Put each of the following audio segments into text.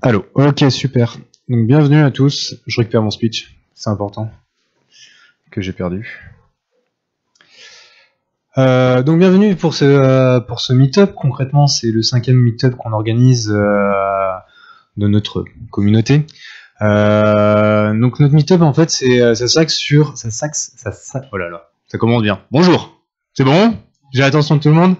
Allô, ok, super. Donc, bienvenue à tous. Je récupère mon speech, c'est important, que j'ai perdu. Donc, bienvenue pour ce meet-up. Concrètement, c'est le 5e meet-up qu'on organise de notre communauté. Donc, notre meet-up, en fait, ça s'axe sur... oh là là, ça commence bien. Bonjour, c'est bon? J'ai l'attention de tout le monde?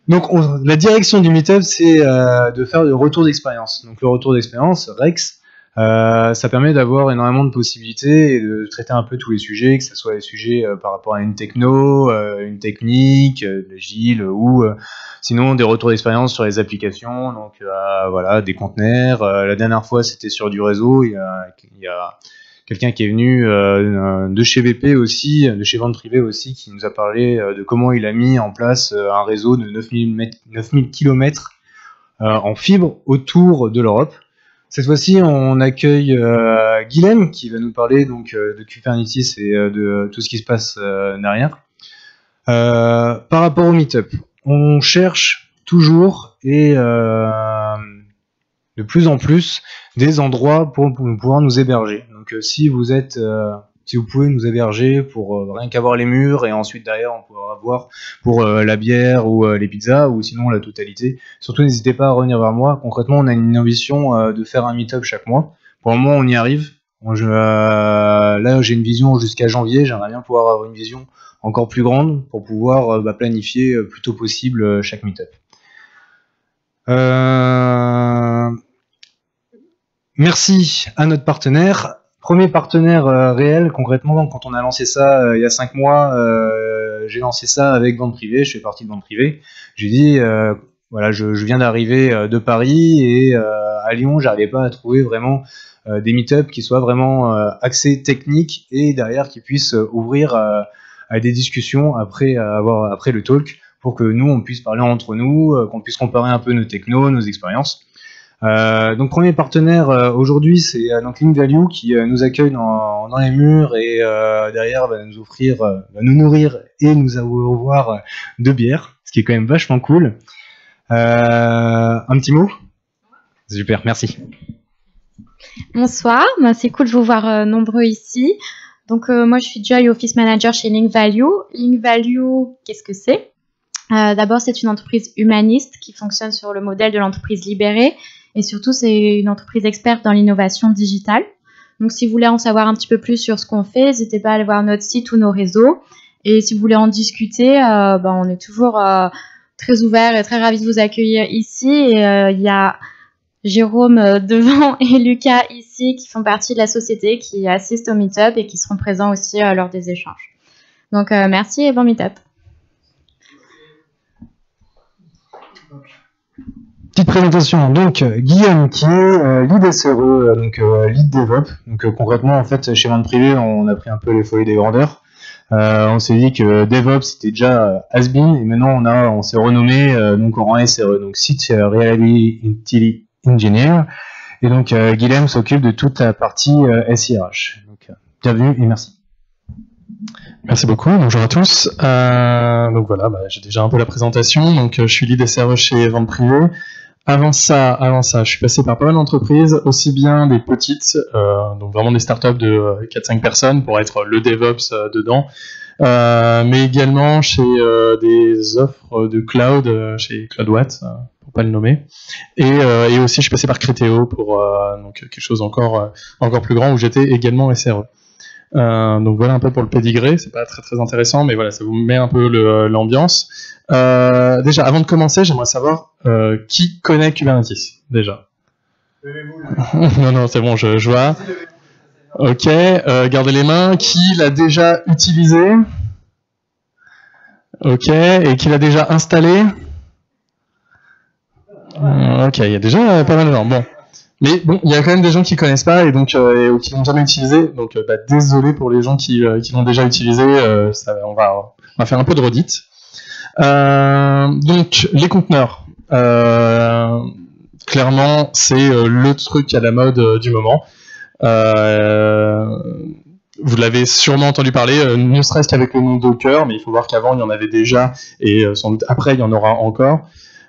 Donc, la direction du meet-up, c'est de faire le retour d'expérience. Donc, le retour d'expérience, Rex, ça permet d'avoir énormément de possibilités et de traiter un peu tous les sujets, que ce soit les sujets par rapport à une techno, une technique, l'agile, ou sinon des retours d'expérience sur les applications, donc voilà, des conteneurs. La dernière fois, c'était sur du réseau. Il y a quelqu'un qui est venu de chez VP aussi, de chez Vente Privée aussi, qui nous a parlé de comment il a mis en place un réseau de 9000 km en fibre autour de l'Europe. Cette fois-ci, on accueille Guilhem qui va nous parler donc de Kubernetes et de tout ce qui se passe derrière. Par rapport au meet-up, on cherche toujours et de plus en plus des endroits pour pouvoir nous héberger. Donc si vous pouvez nous héberger pour rien qu'avoir les murs et ensuite derrière on pourra avoir pour la bière ou les pizzas ou sinon la totalité. Surtout n'hésitez pas à revenir vers moi. Concrètement, on a une ambition de faire un meet-up chaque mois. Pour le moment, on y arrive. Là, j'ai une vision jusqu'à janvier. J'aimerais bien pouvoir avoir une vision encore plus grande pour pouvoir planifier plus tôt possible chaque meet-up. Merci à notre partenaire. Premier partenaire réel, concrètement, quand on a lancé ça il y a 5 mois, j'ai lancé ça avec Vente Privée, je fais partie de Vente Privée. J'ai dit, voilà, je viens d'arriver de Paris et à Lyon, j'arrivais pas à trouver vraiment des meet-up qui soient vraiment axés techniques et derrière qui puissent ouvrir à des discussions après le talk pour que nous, on puisse parler entre nous, qu'on puisse comparer un peu nos technos, nos expériences. Donc premier partenaire aujourd'hui, c'est donc Link Value qui nous accueille dans les murs et derrière va nous offrir, va nous nourrir et nous avoir de bière, ce qui est quand même vachement cool. Un petit mot? Super, merci. Bonsoir, c'est cool de vous voir nombreux ici. Donc moi je suis Joy, Office Manager chez Link Value. Link Value, qu'est-ce que c'est? D'abord c'est une entreprise humaniste qui fonctionne sur le modèle de l'entreprise libérée. Et surtout, c'est une entreprise experte dans l'innovation digitale. Donc, si vous voulez en savoir un petit peu plus sur ce qu'on fait, n'hésitez pas à aller voir notre site ou nos réseaux. Et si vous voulez en discuter, on est toujours très ouvert et très ravis de vous accueillir ici. Et il y a Jérôme devant et Lucas ici qui font partie de la société, qui assistent au meet-up et qui seront présents aussi lors des échanges. Donc, merci et bon meet-up. Petite présentation, donc Guillaume qui est lead SRE, donc lead DevOps. Donc concrètement, en fait, chez Vente Privée, on a pris un peu les folies des grandeurs. On s'est dit que DevOps c'était déjà has-been et maintenant on s'est renommé donc en rang SRE, donc Site Reliability Engineer. Et donc Guillaume s'occupe de toute la partie SIRH. Donc bienvenue et merci. Merci beaucoup, bonjour à tous. Donc voilà, j'ai déjà un peu la présentation. Donc je suis lead SRE chez Vente Privée. Avant ça, je suis passé par pas mal d'entreprises, aussi bien des petites, donc vraiment des startups de 4-5 personnes pour être le DevOps dedans, mais également chez des offres de cloud, chez CloudWatt, pour pas le nommer, et aussi je suis passé par Criteo pour donc quelque chose encore plus grand où j'étais également SRE. Donc voilà un peu pour le pédigré, c'est pas très très intéressant, mais voilà, ça vous met un peu l'ambiance. Déjà, avant de commencer, j'aimerais savoir qui connaît Kubernetes, déjà. Non, c'est bon, je vois. Ok, gardez les mains. Qui l'a déjà utilisé? Ok, et qui l'a déjà installé? Ok, il y a déjà pas mal de gens. Bon. Mais bon, il y a quand même des gens qui connaissent pas et donc ou qui l'ont jamais utilisé. Donc désolé pour les gens qui l'ont déjà utilisé. On va faire un peu de redite. Donc les conteneurs. Clairement, c'est le truc à la mode du moment. Vous l'avez sûrement entendu parler, ne serait-ce qu'avec le nom Docker, mais il faut voir qu'avant il y en avait déjà et sans doute après il y en aura encore.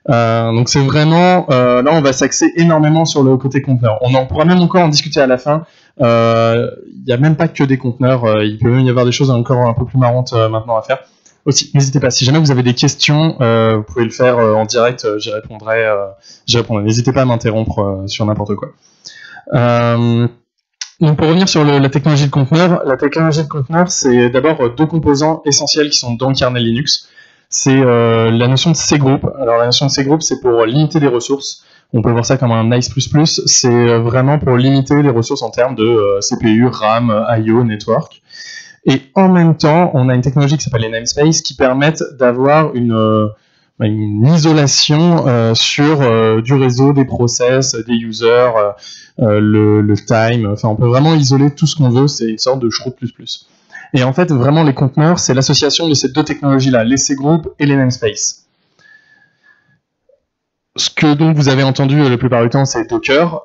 Donc c'est vraiment, là on va s'axer énormément sur le côté conteneur. On en pourra même encore en discuter à la fin. Il n'y a même pas que des conteneurs, il peut même y avoir des choses encore un peu plus marrantes maintenant à faire. Aussi, n'hésitez pas, si jamais vous avez des questions, vous pouvez le faire en direct, j'y répondrai. N'hésitez pas à m'interrompre sur n'importe quoi. Donc pour revenir sur la technologie de conteneur, c'est d'abord deux composants essentiels qui sont dans le kernel Linux. C'est la notion de C-group. Alors la notion de C-group, c'est pour limiter les ressources. On peut voir ça comme un nice++. C'est vraiment pour limiter les ressources en termes de CPU, RAM, I/O, network. Et en même temps, on a une technologie qui s'appelle les namespaces qui permettent d'avoir une isolation sur du réseau, des process, des users, le time. Enfin, on peut vraiment isoler tout ce qu'on veut. C'est une sorte de shroud++. Et en fait, vraiment, les conteneurs, c'est l'association de ces deux technologies-là, les C-group et les namespaces. Ce que donc vous avez entendu la plupart du temps, c'est Docker.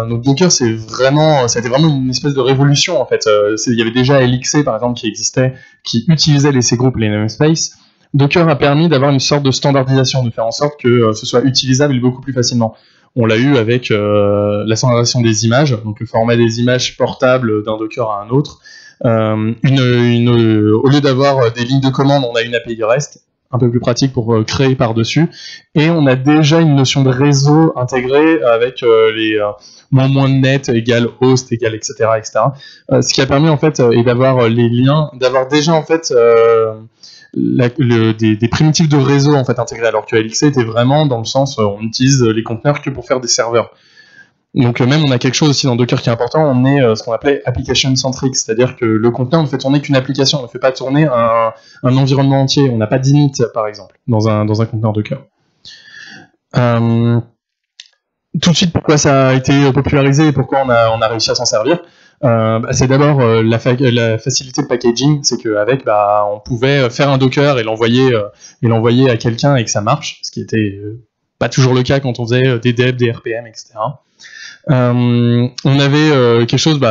Donc Docker, ça a été vraiment une espèce de révolution en fait. Il y avait déjà LXC par exemple qui existait, qui utilisait les C-group et les namespaces. Docker a permis d'avoir une sorte de standardisation, de faire en sorte que ce soit utilisable beaucoup plus facilement. On l'a eu avec la standardisation des images, donc le format des images portables d'un Docker à un autre. Au lieu d'avoir des lignes de commande, on a une API REST, un peu plus pratique pour créer par-dessus, et on a déjà une notion de réseau intégrée avec les moins de net égale host égale etc. Ce qui a permis en fait d'avoir les liens, d'avoir déjà en fait des primitifs de réseau en fait intégrés, alors que LXC était vraiment dans le sens on utilise les conteneurs que pour faire des serveurs. Donc même on a quelque chose aussi dans Docker qui est important, on est ce qu'on appelait application centric, c'est-à-dire que le conteneur ne fait tourner qu'une application, on ne fait pas tourner un environnement entier, on n'a pas d'init par exemple dans un conteneur Docker. Tout de suite, pourquoi ça a été popularisé et pourquoi on a réussi à s'en servir, c'est d'abord la facilité de packaging, c'est qu'avec on pouvait faire un Docker et l'envoyer à quelqu'un et que ça marche, ce qui était pas toujours le cas quand on faisait des devs, des RPM, etc. On avait quelque chose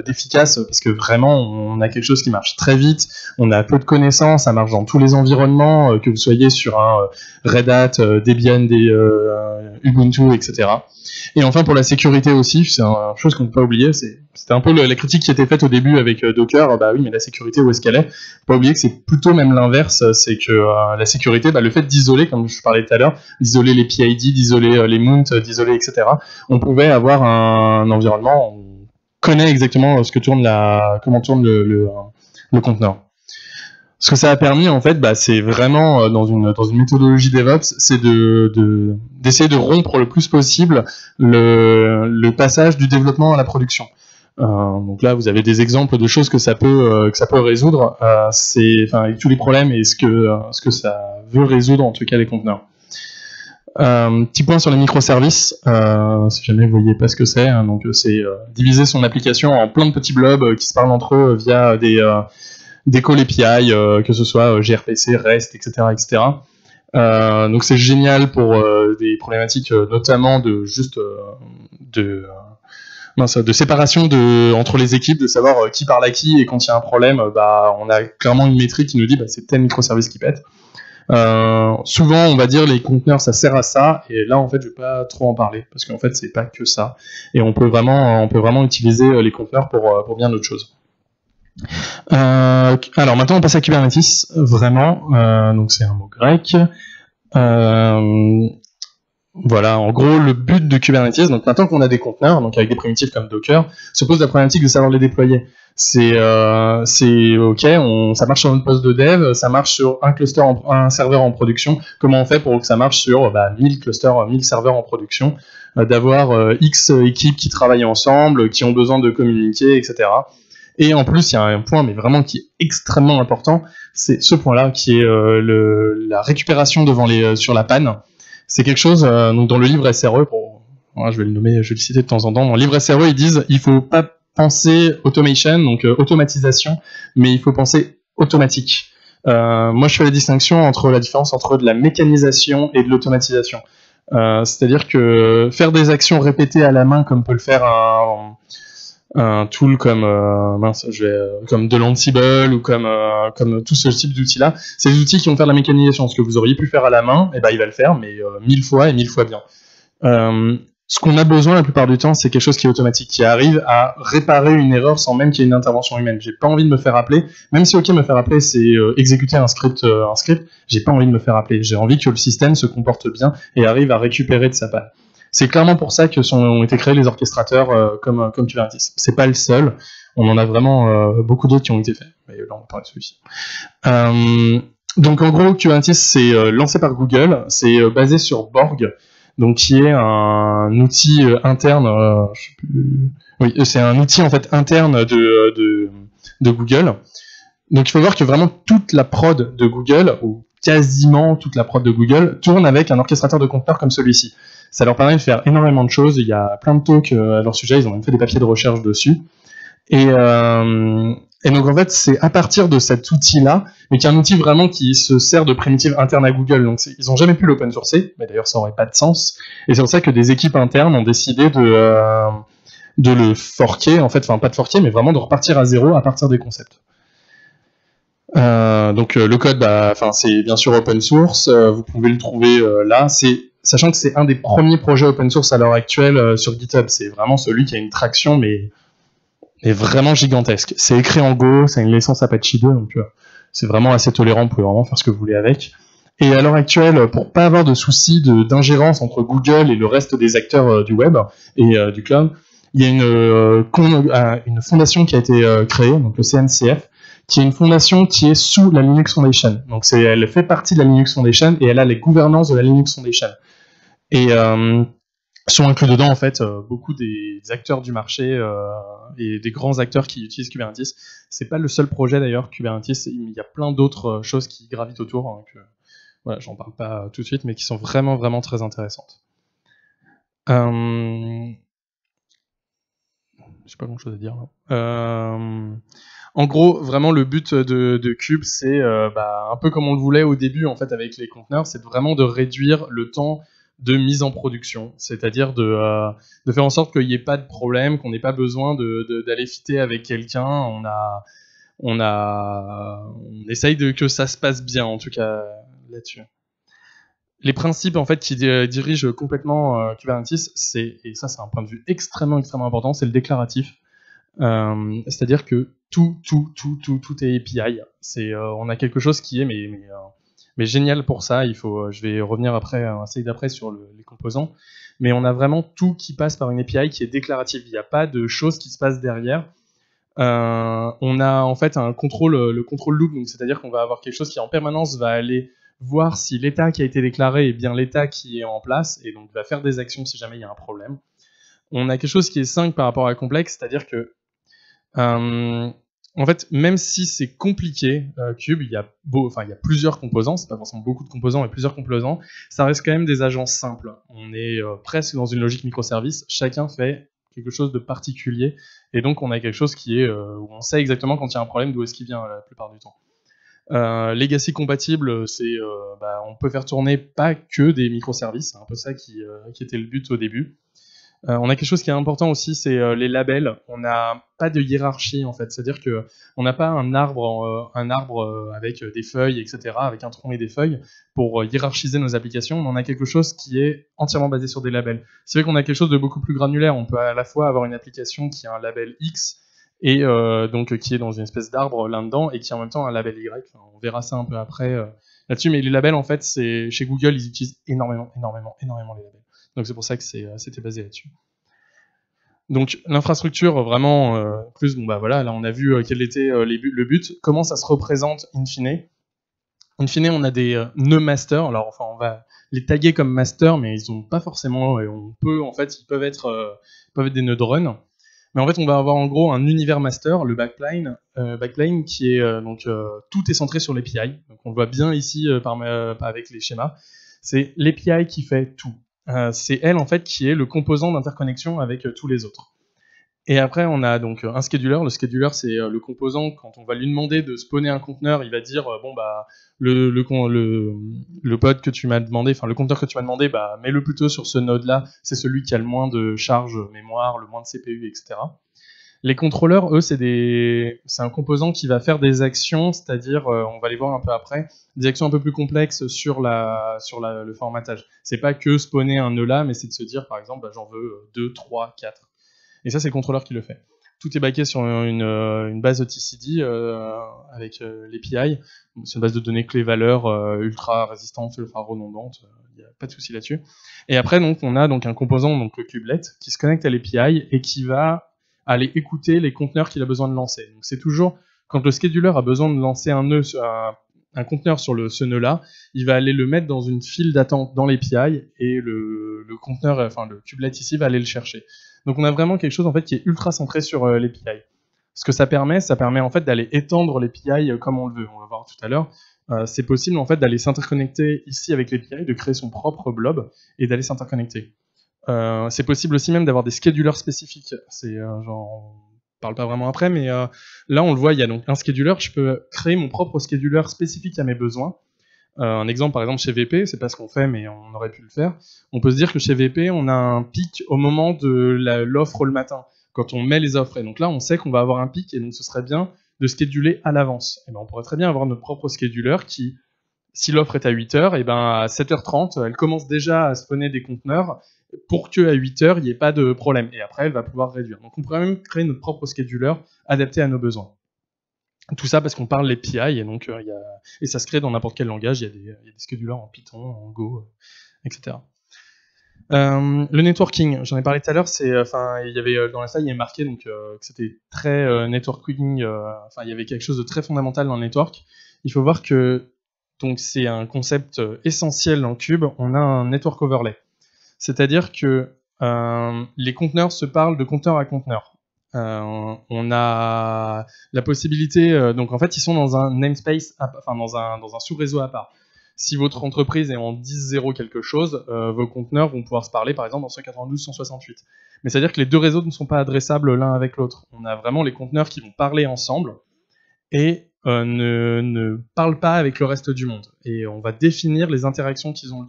d'efficace parce que vraiment on a quelque chose qui marche très vite, on a peu de connaissances, ça marche dans tous les environnements, que vous soyez sur un Red Hat, Debian, Ubuntu, etc. Et enfin pour la sécurité aussi, c'est une chose qu'on ne peut pas oublier, c'était un peu la critique qui était faite au début avec Docker, oui mais la sécurité où est-ce qu'elle est? Faut pas oublier que c'est plutôt même l'inverse, c'est que la sécurité, le fait d'isoler, comme je parlais tout à l'heure, d'isoler les PID, d'isoler les mounts, d'isoler etc. On pouvait avoir un environnement, on connaît exactement comment tourne le conteneur. Ce que ça a permis en fait, c'est vraiment dans une méthodologie DevOps, c'est d'essayer de rompre le plus possible le passage du développement à la production. Donc là, vous avez des exemples de choses que ça peut résoudre, avec tous les problèmes et ce que ça veut résoudre en tout cas les conteneurs. Petit point sur les microservices, si jamais vous voyez pas ce que c'est, donc c'est diviser son application en plein de petits blobs qui se parlent entre eux via des call API, que ce soit gRPC, REST, etc. Donc c'est génial pour des problématiques notamment de séparation entre les équipes, de savoir qui parle à qui, et quand il y a un problème, on a clairement une métrique qui nous dit c'est tel microservice qui pète. Souvent on va dire les conteneurs ça sert à ça, et là en fait je vais pas trop en parler parce qu'en fait c'est pas que ça, et on peut vraiment utiliser les conteneurs pour bien d'autres choses. Alors maintenant on passe à Kubernetes, vraiment, donc c'est un mot grec. Voilà, en gros le but de Kubernetes, donc maintenant qu'on a des conteneurs, donc avec des primitifs comme Docker, se pose la problématique de savoir les déployer. C'est ok, ça marche sur notre poste de dev, ça marche sur un serveur en production. Comment on fait pour que ça marche sur 1000 clusters, 1000 serveurs en production, d'avoir X équipes qui travaillent ensemble, qui ont besoin de communiquer, etc. Et en plus, il y a un point, mais vraiment qui est extrêmement important, c'est ce point-là, qui est la récupération sur la panne. C'est quelque chose, donc dans le livre SRE, je vais le citer de temps en temps, dans le livre SRE, ils disent il faut pas penser automation, donc automatisation, mais il faut penser automatique. Moi, je fais la différence entre de la mécanisation et de l'automatisation. C'est-à-dire que faire des actions répétées à la main, comme peut le faire un tool comme comme de l'Ansible ou comme tout ce type d'outils-là. C'est des outils qui vont faire de la mécanisation. Ce que vous auriez pu faire à la main, eh ben, il va le faire, mais 1000 fois et 1000 fois bien. Ce qu'on a besoin la plupart du temps, c'est quelque chose qui est automatique, qui arrive à réparer une erreur sans même qu'il y ait une intervention humaine. J'ai pas envie de me faire appeler, même si me faire appeler, c'est exécuter un script, j'ai pas envie de me faire appeler. J'ai envie que le système se comporte bien et arrive à récupérer de sa panne. C'est clairement pour ça que ont été créés les orchestrateurs comme Kubernetes. C'est pas le seul. On en a vraiment beaucoup d'autres qui ont été faits. Mais là, on va parler de celui-ci. Donc en gros, Kubernetes, c'est lancé par Google. C'est basé sur Borg, donc qui est un outil interne. Je sais plus... Oui, c'est un outil en fait interne de Google. Donc il faut voir que vraiment toute la prod de Google, ou quasiment toute la prod de Google, tourne avec un orchestrateur de conteneurs comme celui-ci. Ça leur permet de faire énormément de choses. Il y a plein de talks à leur sujet. Ils ont même fait des papiers de recherche dessus. Et donc en fait, c'est à partir de cet outil-là, mais qui est un outil vraiment qui se sert de primitive interne à Google. Donc ils n'ont jamais pu l'open sourcer, mais d'ailleurs ça aurait pas de sens. Et c'est pour ça que des équipes internes ont décidé de le forker, en fait, enfin pas de forker, mais vraiment de repartir à zéro à partir des concepts. Donc le code, c'est bien sûr open source. Vous pouvez le trouver là. Sachant que c'est un des premiers projets open source à l'heure actuelle sur GitHub. C'est vraiment celui qui a une traction, mais vraiment gigantesque. C'est écrit en Go, ça a une licence Apache 2, donc c'est vraiment assez tolérant, vous pouvez vraiment faire ce que vous voulez avec. Et à l'heure actuelle, pour pas avoir de soucis d'ingérence entre Google et le reste des acteurs du web et du cloud, il y a une fondation qui a été créée, donc le CNCF, qui est une fondation qui est sous la Linux Foundation. Donc elle fait partie de la Linux Foundation et elle a les gouvernances de la Linux Foundation. Et sont inclus dedans en fait beaucoup des acteurs du marché et des grands acteurs qui utilisent Kubernetes. C'est pas le seul projet d'ailleurs Kubernetes, il y a plein d'autres choses qui gravitent autour. Donc, voilà, j'en parle pas tout de suite, mais qui sont vraiment vraiment très intéressantes. J'ai pas grand chose à dire là. En gros, vraiment le but de Kube, c'est un peu comme on le voulait au début en fait avec les conteneurs, c'est vraiment de réduire le temps de mise en production, c'est-à-dire de faire en sorte qu'il n'y ait pas de problème, qu'on n'ait pas besoin d'aller fitter avec quelqu'un. On essaye que ça se passe bien, en tout cas là-dessus. Les principes en fait qui dirigent complètement Kubernetes, et ça c'est un point de vue extrêmement important, c'est le déclaratif. C'est-à-dire que tout est API. On a quelque chose qui est mais génial pour ça. Je vais revenir après un slide d'après sur les composants, mais on a vraiment tout qui passe par une API qui est déclarative. Il n'y a pas de choses qui se passent derrière. On a en fait le control loop, donc c'est-à-dire qu'on va avoir quelque chose qui en permanence va aller voir si l'état qui a été déclaré est bien l'état qui est en place, et donc va faire des actions si jamais il y a un problème. On a quelque chose qui est simple par rapport à complexe, c'est-à-dire que en fait, même si c'est compliqué, Cube, il y a plusieurs composants, c'est pas forcément beaucoup de composants, mais plusieurs composants, ça reste quand même des agences simples. On est presque dans une logique microservice, chacun fait quelque chose de particulier, et donc on a quelque chose qui est où on sait exactement quand il y a un problème d'où est-ce qu'il vient la plupart du temps. Legacy compatible, on peut faire tourner pas que des microservices, c'est un peu ça qui était le but au début. On a quelque chose qui est important aussi, c'est les labels. On n'a pas de hiérarchie en fait, c'est-à-dire que on n'a pas un arbre avec des feuilles, etc., avec un tronc et des feuilles pour hiérarchiser nos applications. On a quelque chose qui est entièrement basé sur des labels. C'est vrai qu'on a quelque chose de beaucoup plus granulaire. On peut à la fois avoir une application qui a un label X et donc qui est dans une espèce d'arbre là-dedans et qui a en même temps un label Y. On verra ça un peu après là-dessus, mais les labels en fait, c'est chez Google, ils utilisent énormément les labels. Donc c'est pour ça que c'était basé là-dessus. Donc l'infrastructure, vraiment, là on a vu quel était le but. Comment ça se représente in fine. In fine, on a des nœuds master. Alors enfin, on va les taguer comme master, mais ils n'ont pas forcément. Ils peuvent être des nœuds de run. Mais en fait, on va avoir en gros un univers master, le backplane qui est tout est centré sur l'API. Donc on le voit bien ici avec les schémas. C'est l'API qui fait tout. C'est elle en fait qui est le composant d'interconnexion avec tous les autres. Et après on a donc un scheduler. Le scheduler c'est le composant quand on va lui demander de spawner un conteneur, il va dire le pod que tu m'as demandé, enfin le conteneur que tu m'as demandé, mets-le plutôt sur ce node là, c'est celui qui a le moins de charge mémoire, le moins de CPU, etc. Les contrôleurs, eux, c'est un composant qui va faire des actions, c'est-à-dire, on va les voir un peu après, des actions un peu plus complexes sur le formatage. C'est pas que spawner un nœud là, mais c'est de se dire, par exemple, j'en veux 2, 3, 4. Et ça, c'est le contrôleur qui le fait. Tout est backé sur une base de TCD avec l'API. C'est une base de données clé-valeur ultra résistante, ultra redondante. Il n'y a pas de souci là-dessus. Et après, donc, on a donc un composant, donc le kubelet, qui se connecte à l'API et qui va aller écouter les conteneurs qu'il a besoin de lancer. Donc c'est toujours, quand le scheduler a besoin de lancer un nœud, un conteneur sur ce nœud-là, il va aller le mettre dans une file d'attente dans l'API et le conteneur, enfin le kubelet ici, va aller le chercher. Donc on a vraiment quelque chose en fait qui est ultra centré sur l'API. Ce que ça permet en fait d'aller étendre l'API comme on le veut. On va voir tout à l'heure. C'est possible en fait d'aller s'interconnecter ici avec l'API, de créer son propre blob et d'aller s'interconnecter. C'est possible aussi même d'avoir des schedulers spécifiques. On parle pas vraiment après, mais là on le voit, il y a donc un scheduler. Je peux créer mon propre scheduler spécifique à mes besoins. Un exemple, par exemple, chez VP, c'est pas ce qu'on fait, mais on aurait pu le faire. On peut se dire que chez VP, on a un pic au moment de l'offre le matin, quand on met les offres. Et donc là, on sait qu'on va avoir un pic, et donc ce serait bien de scheduler à l'avance. Et ben, on pourrait très bien avoir notre propre scheduler qui, si l'offre est à 8h, et ben à 7h30, elle commence déjà à spawner des conteneurs pour qu'à 8h, il n'y ait pas de problème. Et après, elle va pouvoir réduire. Donc on pourrait même créer notre propre scheduler adapté à nos besoins. Tout ça parce qu'on parle l'API, et donc et ça se crée dans n'importe quel langage. Il y a des schedulers en Python, en Go, etc. Le networking, j'en ai parlé tout à l'heure. Il y avait dans la slide, il y a marqué donc que c'était très networking. Il y avait quelque chose de très fondamental dans le network. Il faut voir que donc c'est un concept essentiel dans Cube. On a un network overlay, c'est-à-dire que les conteneurs se parlent de conteneur à conteneur. On a la possibilité, donc en fait ils sont dans un namespace, dans un sous-réseau à part. Si votre entreprise est en 10.0 quelque chose, vos conteneurs vont pouvoir se parler par exemple dans 192.168. Mais c'est-à-dire que les deux réseaux ne sont pas adressables l'un avec l'autre. On a vraiment les conteneurs qui vont parler ensemble et ne parlent pas avec le reste du monde. Et on va définir les interactions qu'ils auront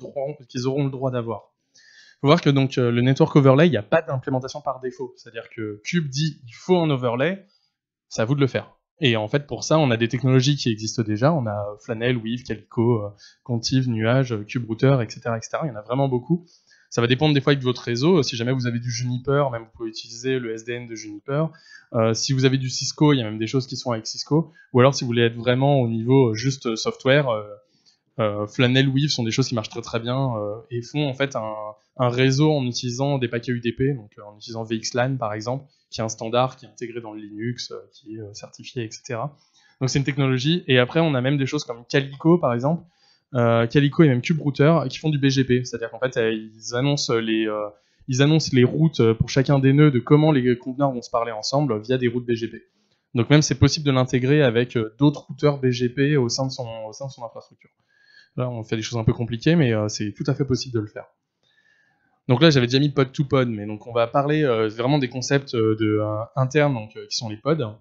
le droit d'avoir. Il faut voir que donc, le network overlay, il n'y a pas d'implémentation par défaut. C'est-à-dire que Cube dit il faut un overlay, c'est à vous de le faire. Et en fait, pour ça, on a des technologies qui existent déjà. On a Flannel, Weave, Calico, Contiv, Nuage, Cube Router, etc., etc. Il y en a vraiment beaucoup. Ça va dépendre des fois de votre réseau. Si jamais vous avez du Juniper, même vous pouvez utiliser le SDN de Juniper. Si vous avez du Cisco, il y a même des choses qui sont avec Cisco. Ou alors, si vous voulez être vraiment au niveau juste software, Flannel, Weave sont des choses qui marchent très très bien et font en fait un réseau en utilisant des paquets UDP, donc en utilisant VXLAN par exemple, qui est un standard qui est intégré dans le Linux, qui est certifié, etc. Donc c'est une technologie. Et après on a même des choses comme Calico par exemple, Calico et même Cube Router qui font du BGP, c'est-à-dire qu'en fait ils annoncent les routes pour chacun des nœuds de comment les conteneurs vont se parler ensemble via des routes BGP. Donc même c'est possible de l'intégrer avec d'autres routeurs BGP au sein de son infrastructure. Là, on fait des choses un peu compliquées, mais c'est tout à fait possible de le faire. Donc là, j'avais déjà mis pod to pod, mais donc on va parler vraiment des concepts internes, donc qui sont les pods.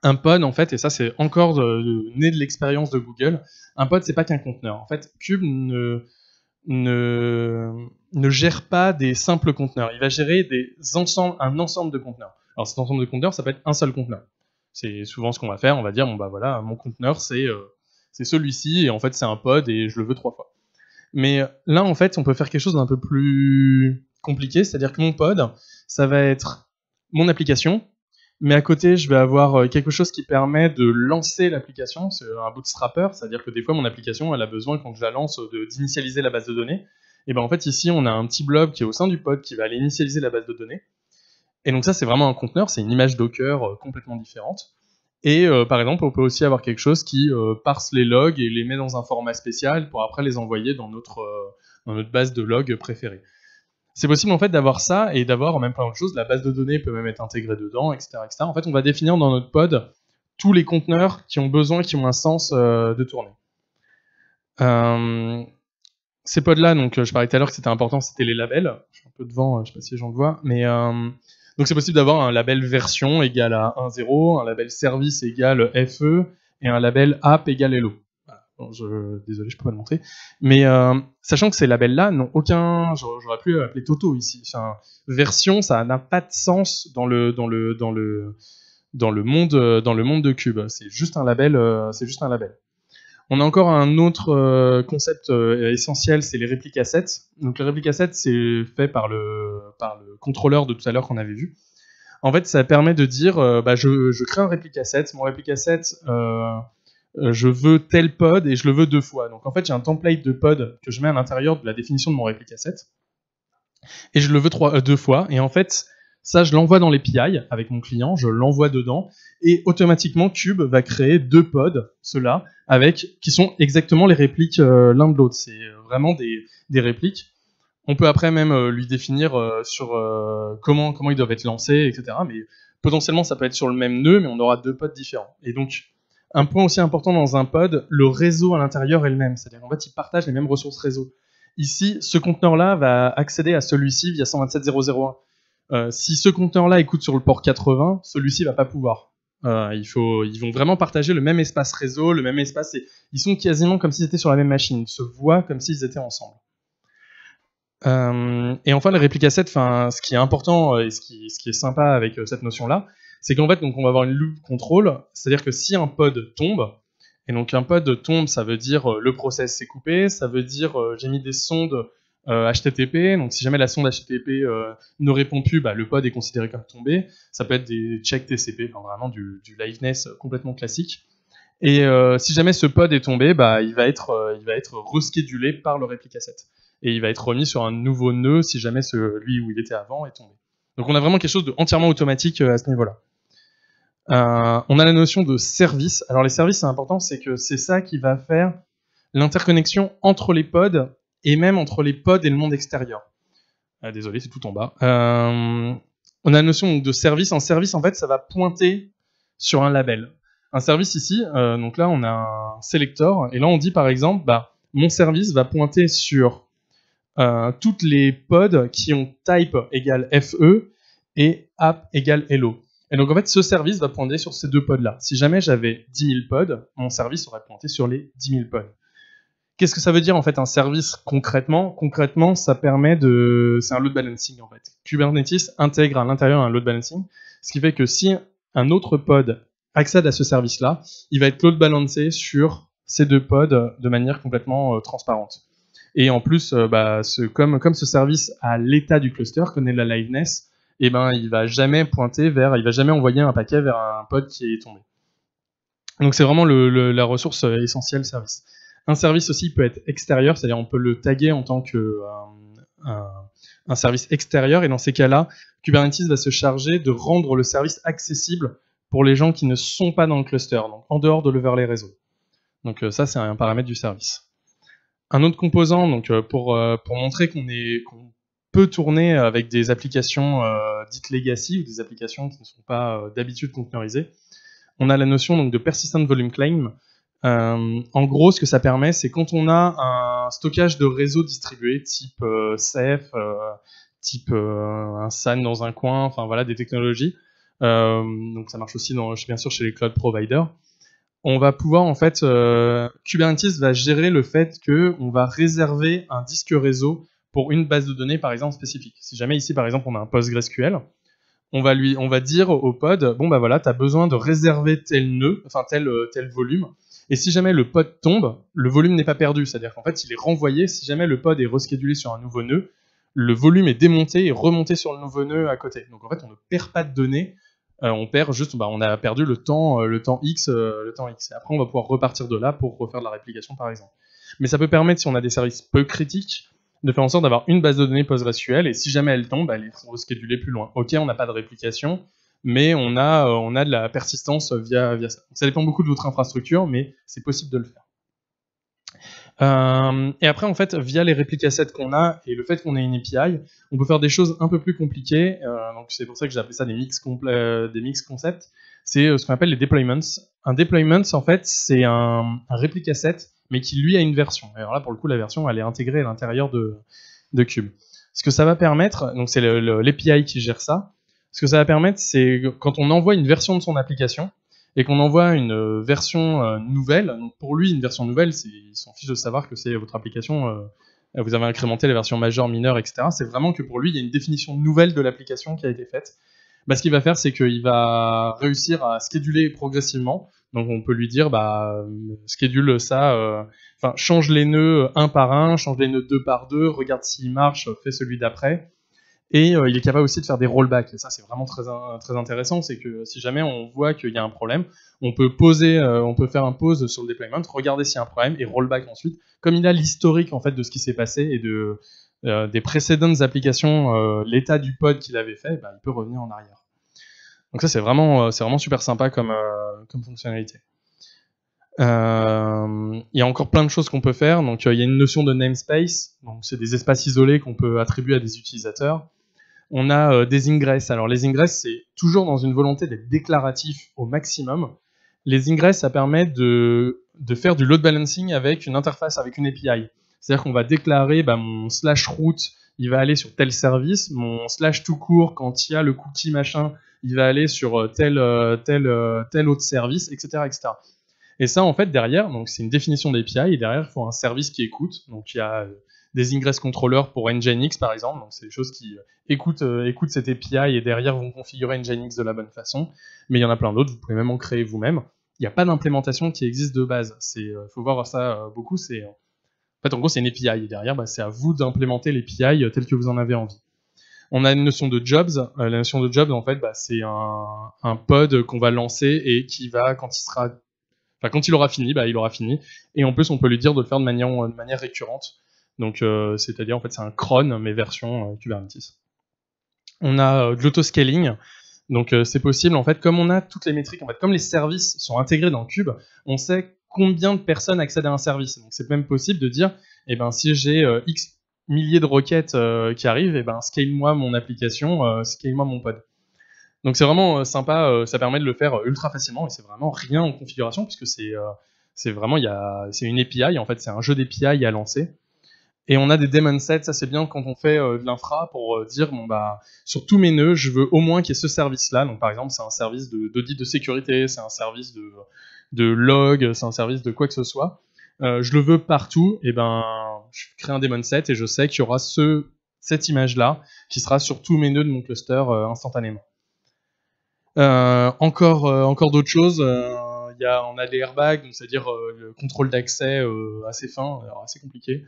Un pod, en fait, et ça c'est encore né de l'expérience de Google. Un pod, c'est pas qu'un conteneur. En fait, Cube ne gère pas des simples conteneurs. Il va gérer un ensemble de conteneurs. Alors cet ensemble de conteneurs, ça peut être un seul conteneur. C'est souvent ce qu'on va faire. On va dire, bon bah voilà, mon conteneur c'est celui-ci, et en fait c'est un pod et je le veux 3 fois. Mais là en fait on peut faire quelque chose d'un peu plus compliqué, c'est-à-dire que mon pod, ça va être mon application, mais à côté je vais avoir quelque chose qui permet de lancer l'application, c'est un bootstrapper, c'est-à-dire que des fois mon application elle a besoin quand je la lance d'initialiser la base de données, et ben en fait ici on a un petit blob qui est au sein du pod qui va aller initialiser la base de données, et donc ça c'est vraiment un conteneur, c'est une image Docker complètement différente. Et par exemple, on peut aussi avoir quelque chose qui parse les logs et les met dans un format spécial pour après les envoyer dans notre base de logs préférée. C'est possible en fait d'avoir ça et d'avoir en même temps autre chose. La base de données peut même être intégrée dedans, etc., etc. En fait, on va définir dans notre pod tous les conteneurs qui ont besoin, qui ont un sens de tourner. Ces pods-là, donc je parlais tout à l'heure que c'était important, c'était les labels. Je suis un peu devant, je sais pas si les gens le voient, mais donc c'est possible d'avoir un label version égale à 1.0, un label service égale FE, et un label app égale Hello. Voilà. Bon, désolé, je peux pas le montrer. Mais sachant que ces labels-là n'ont aucun, j'aurais pu appeler Toto ici. Enfin, version, ça n'a pas de sens dans le monde de Cube. C'est juste un label. On a encore un autre concept essentiel, c'est les répliques assets. Donc les répliques assets, c'est fait par le contrôleur de tout à l'heure qu'on avait vu. En fait, ça permet de dire, je crée un réplique asset. Mon réplique asset, je veux tel pod et je le veux 2 fois. Donc en fait, j'ai un template de pod que je mets à l'intérieur de la définition de mon réplique asset. Et je le veux 2 fois. Et en fait, ça, je l'envoie dans l'API avec mon client, je l'envoie dedans. Et automatiquement, Cube va créer 2 pods, ceux-là, qui sont exactement les répliques l'un de l'autre. C'est vraiment des répliques. On peut après même lui définir sur comment ils doivent être lancés, etc. Mais potentiellement, ça peut être sur le même nœud, mais on aura 2 pods différents. Et donc, un point aussi important dans un pod, le réseau à l'intérieur est le même. C'est-à-dire qu'en fait, ils partagent les mêmes ressources réseau. Ici, ce conteneur-là va accéder à celui-ci via 127.0.0.1. Si ce conteneur-là écoute sur le port 80, celui-ci va pas pouvoir. Ils vont vraiment partager le même espace réseau, le même espace. Ils sont quasiment comme s'ils étaient sur la même machine. Ils se voient comme s'ils étaient ensemble. Et enfin, les répliques assets, ce qui est important et ce qui est sympa avec cette notion-là, c'est qu'en fait, donc, on va avoir une loop control, c'est-à-dire que si un pod tombe, et donc un pod tombe, ça veut dire le process s'est coupé, ça veut dire j'ai mis des sondes HTTP, donc si jamais la sonde HTTP ne répond plus, le pod est considéré comme tombé. Ça peut être des checks TCP, vraiment du liveness complètement classique. Et si jamais ce pod est tombé, il va être reschedulé par le réplique asset. Et il va être remis sur un nouveau nœud si jamais celui où il était avant est tombé. Donc on a vraiment quelque chose de entièrement automatique à ce niveau-là. On a la notion de service. Alors les services, c'est important, c'est que c'est ça qui va faire l'interconnexion entre les pods et même entre les pods et le monde extérieur. Désolé, c'est tout en bas. On a la notion de service. Un service, en fait, ça va pointer sur un label. Un service ici, donc là, on a un selector, et là, on dit par exemple, mon service va pointer sur toutes les pods qui ont type égale FE et app égale hello. Et donc en fait, ce service va pointer sur ces 2 pods-là. Si jamais j'avais 10 000 pods, mon service aurait pointé sur les 10 000 pods. Qu'est-ce que ça veut dire en fait un service concrètement ? Concrètement, ça permet c'est un load balancing en fait. Kubernetes intègre à l'intérieur un load balancing, ce qui fait que si un autre pod accède à ce service-là, il va être load balancé sur ces 2 pods de manière complètement transparente. Et en plus, comme ce service a l'état du cluster, connaît la liveness, il va jamais envoyer un paquet vers un pod qui est tombé. Donc c'est vraiment la ressource essentielle service. Un service aussi peut être extérieur, c'est-à-dire on peut le taguer en tant que un service extérieur, et dans ces cas-là, Kubernetes va se charger de rendre le service accessible pour les gens qui ne sont pas dans le cluster, donc en dehors de l'overlay réseau. Donc ça, c'est un paramètre du service. Un autre composant, donc pour montrer qu'on peut tourner avec des applications dites legacy ou des applications qui ne sont pas d'habitude conteneurisées, on a la notion donc de persistent volume claim. En gros, ce que ça permet, c'est quand on a un stockage de réseau distribué, type Ceph, type un SAN dans un coin, des technologies. Donc ça marche aussi bien sûr chez les cloud providers. On va pouvoir en fait, Kubernetes va gérer le fait qu'on va réserver un disque réseau pour une base de données par exemple spécifique. Si jamais ici par exemple on a un PostgreSQL, on va dire au pod, t'as besoin de réserver tel nœud, tel volume. Et si jamais le pod tombe, le volume n'est pas perdu, c'est-à-dire qu'en fait il est renvoyé. Si jamais le pod est reschedulé sur un nouveau nœud, le volume est démonté et remonté sur le nouveau nœud à côté. Donc en fait on ne perd pas de données. On perd juste, on a perdu le temps X. Et après, on va pouvoir repartir de là pour refaire de la réplication, par exemple. Mais ça peut permettre, si on a des services peu critiques, de faire en sorte d'avoir une base de données PostgreSQL, et si jamais elle tombe, elle est reschedulée plus loin. Ok, on n'a pas de réplication, mais on a de la persistance via ça. Donc, ça dépend beaucoup de votre infrastructure, mais c'est possible de le faire. Et après, en fait, via les répliques assets qu'on a et le fait qu'on ait une API, on peut faire des choses un peu plus compliquées. Donc c'est pour ça que j'ai appelé ça des mix concepts. C'est ce qu'on appelle les deployments. Un deployment, en fait, c'est un réplique asset, mais qui lui a une version. Et alors là, pour le coup, la version, elle est intégrée à l'intérieur de Cube. Ce que ça va permettre, donc c'est l'API qui gère ça. Ce que ça va permettre, c'est quand on envoie une version de son application, et qu'on envoie une version nouvelle, donc pour lui, une version nouvelle, il s'en fiche de savoir que c'est votre application, vous avez incrémenté les versions majeures, mineures, etc. C'est vraiment que pour lui, il y a une définition nouvelle de l'application qui a été faite. Ce qu'il va faire, c'est qu'il va réussir à scheduler progressivement. Donc on peut lui dire, schedule ça, change les nœuds un par un, change les nœuds deux par deux, regarde s'il marche, fais celui d'après. Et il est capable aussi de faire des rollbacks. Et ça, c'est vraiment très intéressant. C'est que si jamais on voit qu'il y a un problème, on peut faire un pause sur le deployment, regarder s'il y a un problème et rollback ensuite. Comme il a l'historique en fait de ce qui s'est passé et des précédentes applications, l'état du pod qu'il avait fait, il peut revenir en arrière. Donc ça, c'est vraiment super sympa comme fonctionnalité. Il y a encore plein de choses qu'on peut faire. Donc il y a une notion de namespace. Donc c'est des espaces isolés qu'on peut attribuer à des utilisateurs. On a des ingress. Alors les ingress, c'est toujours dans une volonté d'être déclaratif au maximum. Les ingress, ça permet de faire du load balancing avec une interface, avec une API. C'est-à-dire qu'on va déclarer mon slash route, il va aller sur tel service, mon slash tout court, quand il y a le cookie machin, il va aller sur tel autre service, etc., etc. Et ça, en fait, derrière, donc c'est une définition d'API, et derrière, il faut un service qui écoute. Donc il y a des ingress controllers pour Nginx, par exemple. Donc c'est des choses qui écoutent cette API et derrière vont configurer Nginx de la bonne façon. Mais il y en a plein d'autres, vous pouvez même en créer vous-même. Il n'y a pas d'implémentation qui existe de base. Faut voir ça beaucoup. En fait, en gros, c'est une API et derrière, c'est à vous d'implémenter l'API telle que vous en avez envie. On a une notion de jobs. La notion de jobs, en fait, c'est un pod qu'on va lancer et qui va, quand il aura fini, il aura fini. Et en plus, on peut lui dire de le faire de manière récurrente. Donc, c'est-à-dire, en fait, c'est un cron, mais version Kubernetes. On a de l'autoscaling. Donc, c'est possible, en fait, comme on a toutes les métriques, en fait, comme les services sont intégrés dans Kube, on sait combien de personnes accèdent à un service. Donc, c'est même possible de dire, si j'ai X milliers de requêtes qui arrivent, scale-moi mon application, scale-moi mon pod. Donc c'est vraiment sympa, ça permet de le faire ultra facilement et c'est vraiment rien en configuration puisque c'est une API, en fait c'est un jeu d'API à lancer. Et on a des daemon sets, ça c'est bien quand on fait de l'infra pour dire sur tous mes nœuds, je veux au moins qu'il y ait ce service-là. Donc par exemple, c'est un service d'audit de sécurité, c'est un service de log, c'est un service de quoi que ce soit. Je le veux partout, et je crée un daemon set et je sais qu'il y aura cette image-là qui sera sur tous mes nœuds de mon cluster instantanément. Encore d'autres choses. On a des airbags, donc c'est-à-dire le contrôle d'accès assez fin, alors assez compliqué.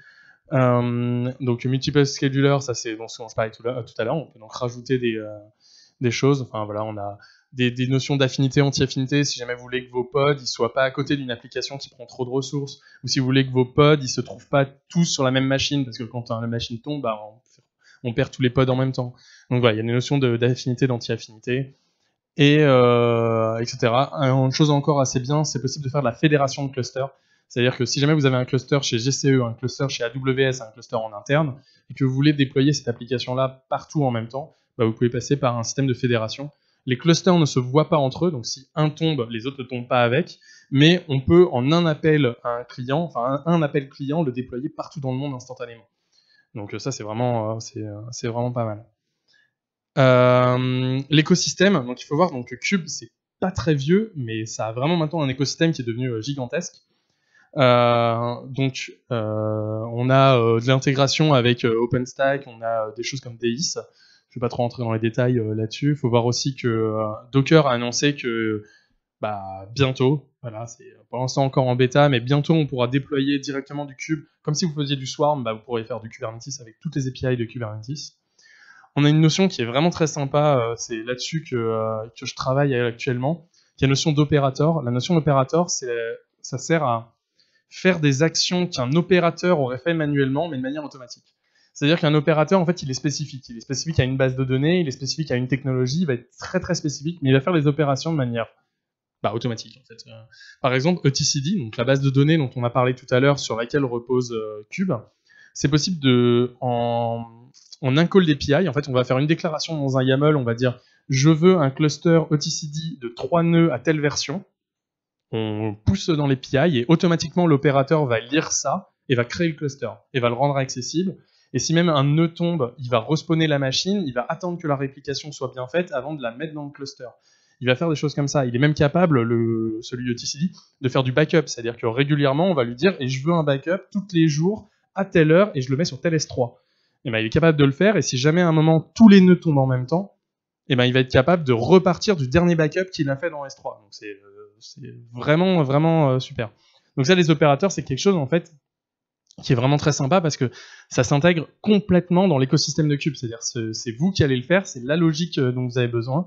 Donc multiple scheduler, ça c'est ce dont je parlais tout à l'heure. On peut donc rajouter des choses. Enfin voilà, on a des notions d'affinité, anti-affinité. Si jamais vous voulez que vos pods ils soient pas à côté d'une application qui prend trop de ressources, ou si vous voulez que vos pods ils se trouvent pas tous sur la même machine, parce que quand la machine tombe, on perd tous les pods en même temps. Donc voilà, il y a des notions d'affinité, d'anti-affinité. Et etc. Une chose encore assez bien, c'est possible de faire de la fédération de clusters. C'est-à-dire que si jamais vous avez un cluster chez GCE, un cluster chez AWS, un cluster en interne, et que vous voulez déployer cette application-là partout en même temps, vous pouvez passer par un système de fédération. Les clusters ne se voient pas entre eux, donc si un tombe, les autres ne tombent pas avec, mais on peut en un appel à un client, un appel client, le déployer partout dans le monde instantanément. Donc ça c'est vraiment pas mal. L'écosystème, donc il faut voir, donc Kube c'est pas très vieux, mais ça a vraiment maintenant un écosystème qui est devenu gigantesque. On a de l'intégration avec OpenStack, on a des choses comme Deis. Je vais pas trop rentrer dans les détails là-dessus. Il faut voir aussi que Docker a annoncé que bientôt, voilà, c'est pour l'instant encore en bêta, mais bientôt on pourra déployer directement du Kube, comme si vous faisiez du Swarm, vous pourrez faire du Kubernetes avec toutes les API de Kubernetes. On a une notion qui est vraiment très sympa, c'est là-dessus que je travaille actuellement, qui est la notion d'opérateur. La notion d'opérateur, ça sert à faire des actions qu'un opérateur aurait fait manuellement, mais de manière automatique. C'est-à-dire qu'un opérateur, en fait, il est spécifique. Il est spécifique à une base de données, il est spécifique à une technologie, il va être très très spécifique, mais il va faire des opérations de manière automatique, en fait. Par exemple, etcd, donc la base de données dont on a parlé tout à l'heure, sur laquelle repose Kube, c'est possible en un call d'API, en fait, on va faire une déclaration dans un YAML, on va dire « je veux un cluster etcd de 3 nœuds à telle version », on pousse dans l'API et automatiquement l'opérateur va lire ça et va créer le cluster et va le rendre accessible. Et si même un nœud tombe, il va respawner la machine, il va attendre que la réplication soit bien faite avant de la mettre dans le cluster. il va faire des choses comme ça. Il est même capable, celui de TCD, de faire du backup. C'est-à-dire que régulièrement, on va lui dire, et je veux un backup tous les jours, à telle heure, et je le mets sur tel S3. Et ben, il est capable de le faire, et si jamais à un moment, tous les nœuds tombent en même temps, et ben, il va être capable de repartir du dernier backup qu'il a fait dans S3. Donc c'est vraiment, vraiment super. Donc ça, les opérateurs, c'est quelque chose, en fait, qui est vraiment très sympa parce que ça s'intègre complètement dans l'écosystème de Cube. C'est-à-dire c'est vous qui allez le faire, c'est la logique dont vous avez besoin.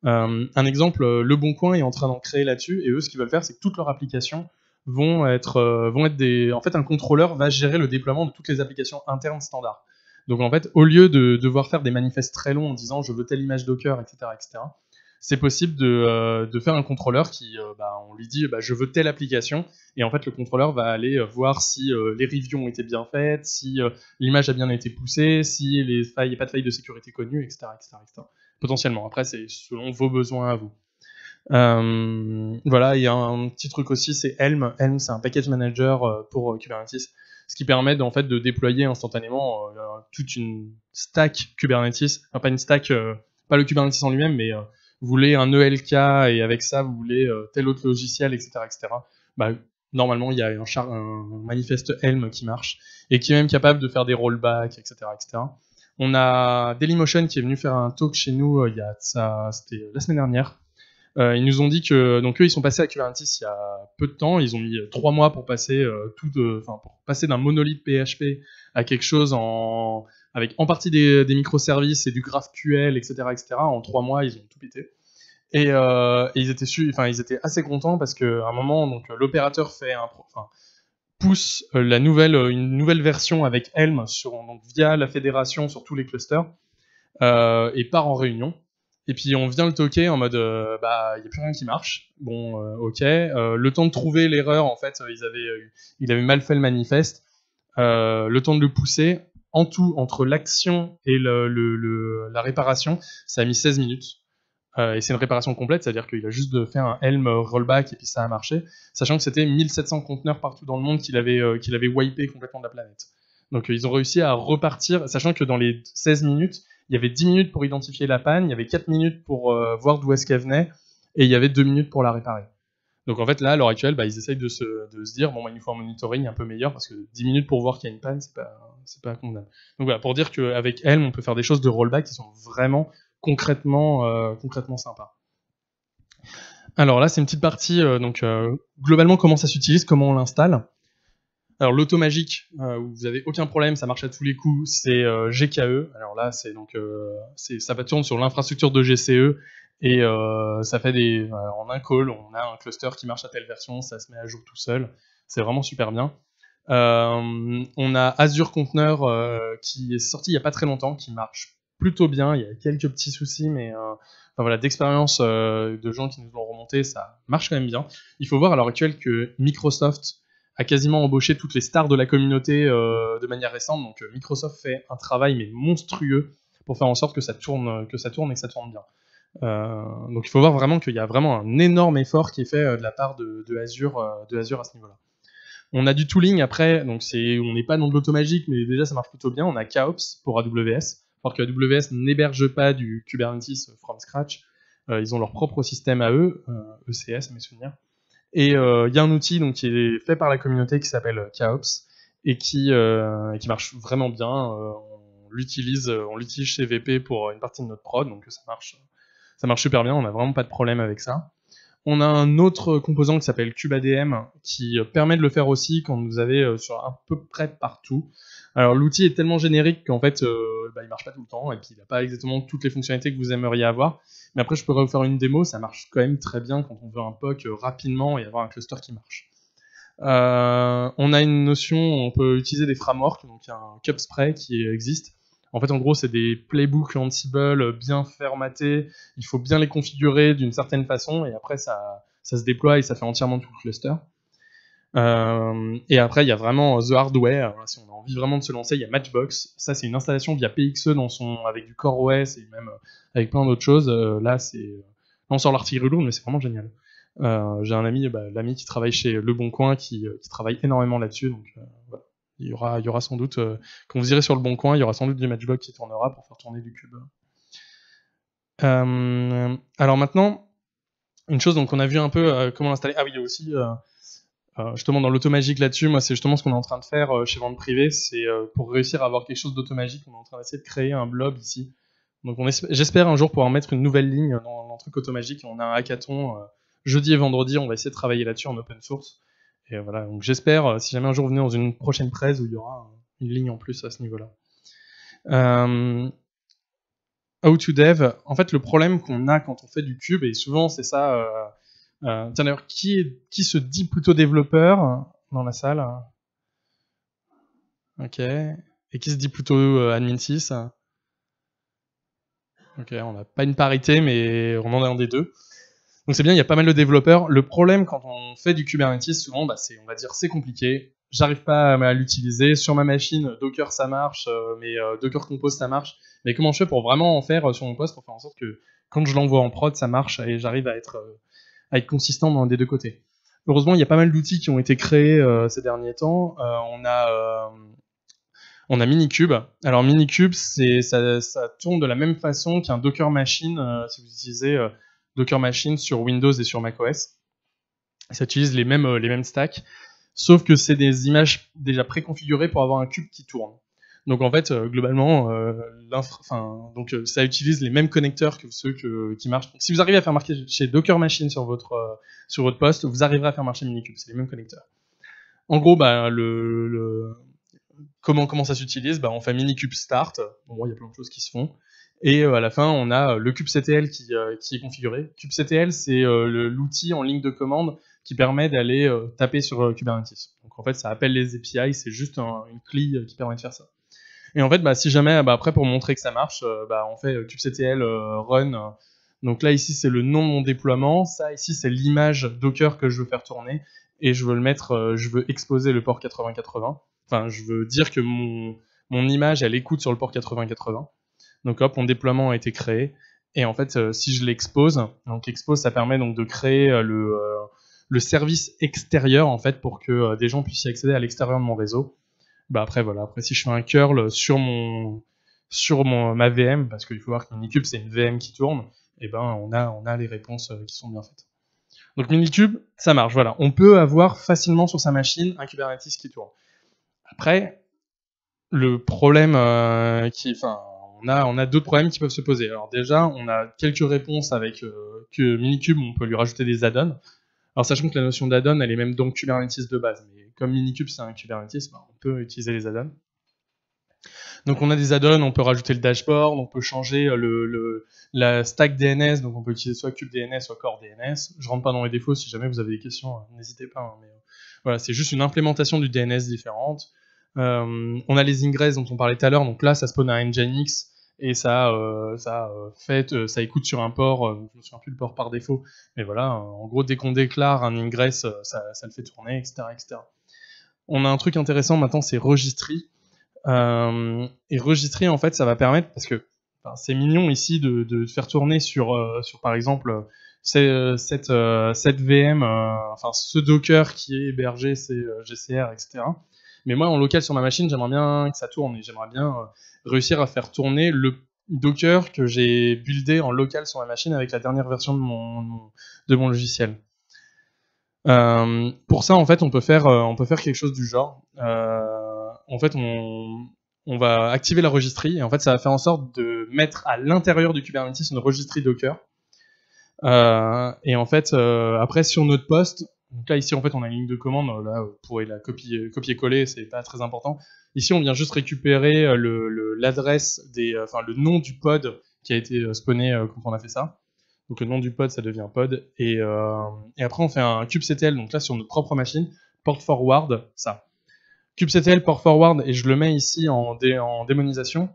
Un exemple, Le Bon Coin est en train d'en créer là-dessus, et eux, ce qu'ils veulent faire, c'est que toutes leurs applications vont être des... En fait, un contrôleur va gérer le déploiement de toutes les applications internes standards. Donc en fait, au lieu de devoir faire des manifestes très longs en disant je veux telle image Docker, etc., c'est possible de faire un contrôleur qui, on lui dit je veux telle application, et en fait le contrôleur va aller voir si les reviews ont été bien faites, si l'image a bien été poussée, si il n'y a pas de failles de sécurité connues, etc., potentiellement. Après, c'est selon vos besoins à vous. Voilà, il y a un petit truc aussi, c'est Helm. Helm, c'est un package manager pour Kubernetes, ce qui permet en fait de déployer instantanément toute une stack Kubernetes, enfin pas une stack, pas le Kubernetes en lui-même, mais vous voulez un ELK et avec ça vous voulez tel autre logiciel, etc., normalement il y a un manifeste Helm qui marche et qui est même capable de faire des rollbacks, etc., On a Dailymotion qui est venu faire un talk chez nous c'était la semaine dernière. Ils nous ont dit que donc eux ils sont passés à Kubernetes il y a peu de temps, ils ont mis 3 mois pour passer pour passer d'un monolithe PHP à quelque chose avec en partie des microservices et du GraphQL, etc., En 3 mois ils ont tout pété, et ils étaient assez contents parce que à un moment donc l'opérateur pousse une nouvelle version avec Helm via la fédération sur tous les clusters et part en réunion. Et puis on vient le toquer en mode il y a plus rien qui marche. Bon, ok. Le temps de trouver l'erreur, en fait, il avait mal fait le manifeste. Le temps de le pousser, en tout, entre l'action et la réparation, ça a mis 16 minutes. Et c'est une réparation complète, c'est-à-dire qu'il a juste fait un Helm rollback et puis ça a marché, sachant que c'était 1700 conteneurs partout dans le monde qu'il avait wipé complètement de la planète. Donc ils ont réussi à repartir, sachant que dans les 16 minutes, il y avait 10 minutes pour identifier la panne, il y avait 4 minutes pour voir d'où est-ce qu'elle venait, et il y avait 2 minutes pour la réparer. Donc en fait, là, à l'heure actuelle, ils essayent de se dire, il nous faut un monitoring un peu meilleur, parce que 10 minutes pour voir qu'il y a une panne, c'est pas convenable. Donc voilà, pour dire qu'avec Helm, on peut faire des choses de rollback qui sont vraiment concrètement sympas. Alors là, c'est une petite partie, globalement, comment ça s'utilise, comment on l'installe. Alors l'automagique, où vous avez aucun problème, ça marche à tous les coups, c'est GKE. Alors là, ça va tourner sur l'infrastructure de GCE, et ça fait en un call, on a un cluster qui marche à telle version, ça se met à jour tout seul. C'est vraiment super bien. On a Azure Container qui est sorti il y a pas très longtemps, qui marche plutôt bien. Il y a quelques petits soucis, mais d'expérience de gens qui nous l'ont remonté, ça marche quand même bien. Il faut voir à l'heure actuelle que Microsoft a quasiment embauché toutes les stars de la communauté de manière récente. Donc Microsoft fait un travail mais monstrueux pour faire en sorte que ça tourne et que ça tourne bien. Donc il faut voir vraiment qu'il y a vraiment un énorme effort qui est fait de la part de Azure à ce niveau-là. On a du tooling après, donc on n'est pas dans de l'automagique, mais déjà ça marche plutôt bien. On a KOps pour AWS, alors que AWS n'héberge pas du Kubernetes from scratch. Ils ont leur propre système à eux, ECS à mes souvenirs. Et il y a un outil qui est fait par la communauté qui s'appelle KOps et qui marche vraiment bien. On l'utilise chez VP pour une partie de notre prod, donc ça marche super bien. On n'a vraiment pas de problème avec ça. On a un autre composant qui s'appelle KubeADM qui permet de le faire aussi quand vous avez sur à peu près partout. Alors l'outil est tellement générique qu'en fait il marche pas tout le temps et puis il n'a pas exactement toutes les fonctionnalités que vous aimeriez avoir. Mais après je pourrais vous faire une démo, ça marche quand même très bien quand on veut un POC rapidement et avoir un cluster qui marche. On a une notion, on peut utiliser des frameworks, donc il y a un Kubespray qui existe. En fait, en gros, c'est des playbooks Ansible bien formatés. Il faut bien les configurer d'une certaine façon, et après, ça se déploie et ça fait entièrement tout le cluster. Et après, il y a vraiment the hardware. Si on a envie vraiment de se lancer, il y a Matchbox. Ça, c'est une installation via PXE avec du CoreOS et même avec plein d'autres choses. Là, on sort l'artillerie lourde, mais c'est vraiment génial. J'ai un ami, l'ami qui travaille chez Le Bon Coin, qui travaille énormément là-dessus. Donc voilà. Il y aura sans doute, quand vous irez sur Le Bon Coin, il y aura sans doute du Matchbox qui tournera pour faire tourner du cube. Alors maintenant, Une chose, donc on a vu un peu comment l'installer. Ah oui, il y a aussi justement dans l'automagique là-dessus, moi c'est justement ce qu'on est en train de faire chez Vente Privée, c'est pour réussir à avoir quelque chose d'automagique, on est en train d'essayer de créer un blob ici. Donc j'espère un jour pouvoir mettre une nouvelle ligne dans le truc automagique. On a un hackathon jeudi et vendredi, on va essayer de travailler là-dessus en open source. Et voilà, donc j'espère, si jamais un jour vous venez dans une prochaine presse où il y aura une ligne en plus à ce niveau-là. How to dev, en fait le problème qu'on a quand on fait du cube, et souvent c'est ça, tiens d'ailleurs, qui se dit plutôt développeur dans la salle? Ok. Et qui se dit plutôt admin 6? Ok, on n'a pas une parité, mais on en est un des deux. Donc c'est bien, il y a pas mal de développeurs. Le problème quand on fait du Kubernetes, souvent, bah, on va dire, c'est compliqué. J'arrive pas à l'utiliser. Sur ma machine, Docker ça marche, mais Docker Compose ça marche. Mais comment je fais pour vraiment en faire sur mon poste pour faire en sorte que quand je l'envoie en prod, ça marche et j'arrive à être consistant des deux côtés. Heureusement, il y a pas mal d'outils qui ont été créés ces derniers temps. On a Minikube. Alors Minikube, ça tourne de la même façon qu'un Docker Machine si vous utilisez Docker Machine sur Windows et sur macOS. Ça utilise les mêmes stacks, sauf que c'est des images déjà préconfigurées pour avoir un cube qui tourne. Donc en fait, globalement, ça utilise les mêmes connecteurs que ceux qui marchent. Donc, si vous arrivez à faire marcher chez Docker Machine sur votre poste, vous arriverez à faire marcher Minikube. C'est les mêmes connecteurs. En gros, bah, comment ça s'utilise? Bah, on fait Minikube start. Bon, il y a plein de choses qui se font. Et à la fin, on a le kubectl qui est configuré. Kubectl, c'est l'outil en ligne de commande qui permet d'aller taper sur Kubernetes. Donc en fait, ça appelle les API, c'est juste une CLI qui permet de faire ça. Et en fait, bah, si jamais, après pour montrer que ça marche, on fait kubectl run. Donc là, ici, c'est le nom de mon déploiement. Ça, ici, c'est l'image Docker que je veux faire tourner. Et je veux je veux exposer le port 8080. Enfin, je veux dire que mon image, elle écoute sur le port 8080. Donc hop, mon déploiement a été créé. Et en fait, si je l'expose, donc expose, ça permet donc de créer le service extérieur en fait pour que des gens puissent y accéder à l'extérieur de mon réseau. Bah après voilà, après si je fais un curl sur ma VM, parce qu'il faut voir que Minikube c'est une VM qui tourne, et ben on a les réponses qui sont bien faites. Donc Minikube, ça marche, voilà. On peut avoir facilement sur sa machine un Kubernetes qui tourne. Après, le problème on a d'autres problèmes qui peuvent se poser. Alors déjà, on a quelques réponses avec que Minikube, on peut lui rajouter des add-ons. Alors sachant que la notion d'add-on, elle est même dans Kubernetes de base, mais comme Minikube c'est un Kubernetes, on peut utiliser les add-ons. Donc on a des add-ons, on peut rajouter le dashboard, on peut changer la stack DNS, donc on peut utiliser soit KubeDNS, soit Core DNS. Je rentre pas dans les défauts, si jamais vous avez des questions, n'hésitez pas. Mais voilà, c'est juste une implémentation du DNS différente. On a les ingress dont on parlait tout à l'heure, donc là ça spawn un Nginx et ça écoute sur un port, je me souviens plus le port par défaut, mais voilà, en gros dès qu'on déclare un ingress, ça le fait tourner, etc., etc. On a un truc intéressant maintenant, c'est Registry. Et Registry en fait ça va permettre, parce que c'est mignon ici de faire tourner sur par exemple cette VM, ce Docker qui est hébergé, c'est GCR, etc. Mais moi, en local sur ma machine, j'aimerais bien que ça tourne et j'aimerais bien réussir à faire tourner le Docker que j'ai buildé en local sur ma machine avec la dernière version de mon logiciel. Pour ça, en fait, on peut faire quelque chose du genre. En fait, on va activer la registry et en fait, ça va faire en sorte de mettre à l'intérieur du Kubernetes une registry Docker. Et en fait, après, sur notre poste, donc là, ici, en fait, on a une ligne de commande. Là, vous pourrez la copier-coller, c'est pas très important. Ici, on vient juste récupérer l'adresse le nom du pod qui a été spawné quand on a fait ça. Donc le nom du pod, ça devient pod. Et après, on fait un kubectl, donc là, sur notre propre machine, port forward, ça. Kubectl port forward, et je le mets ici en démonisation.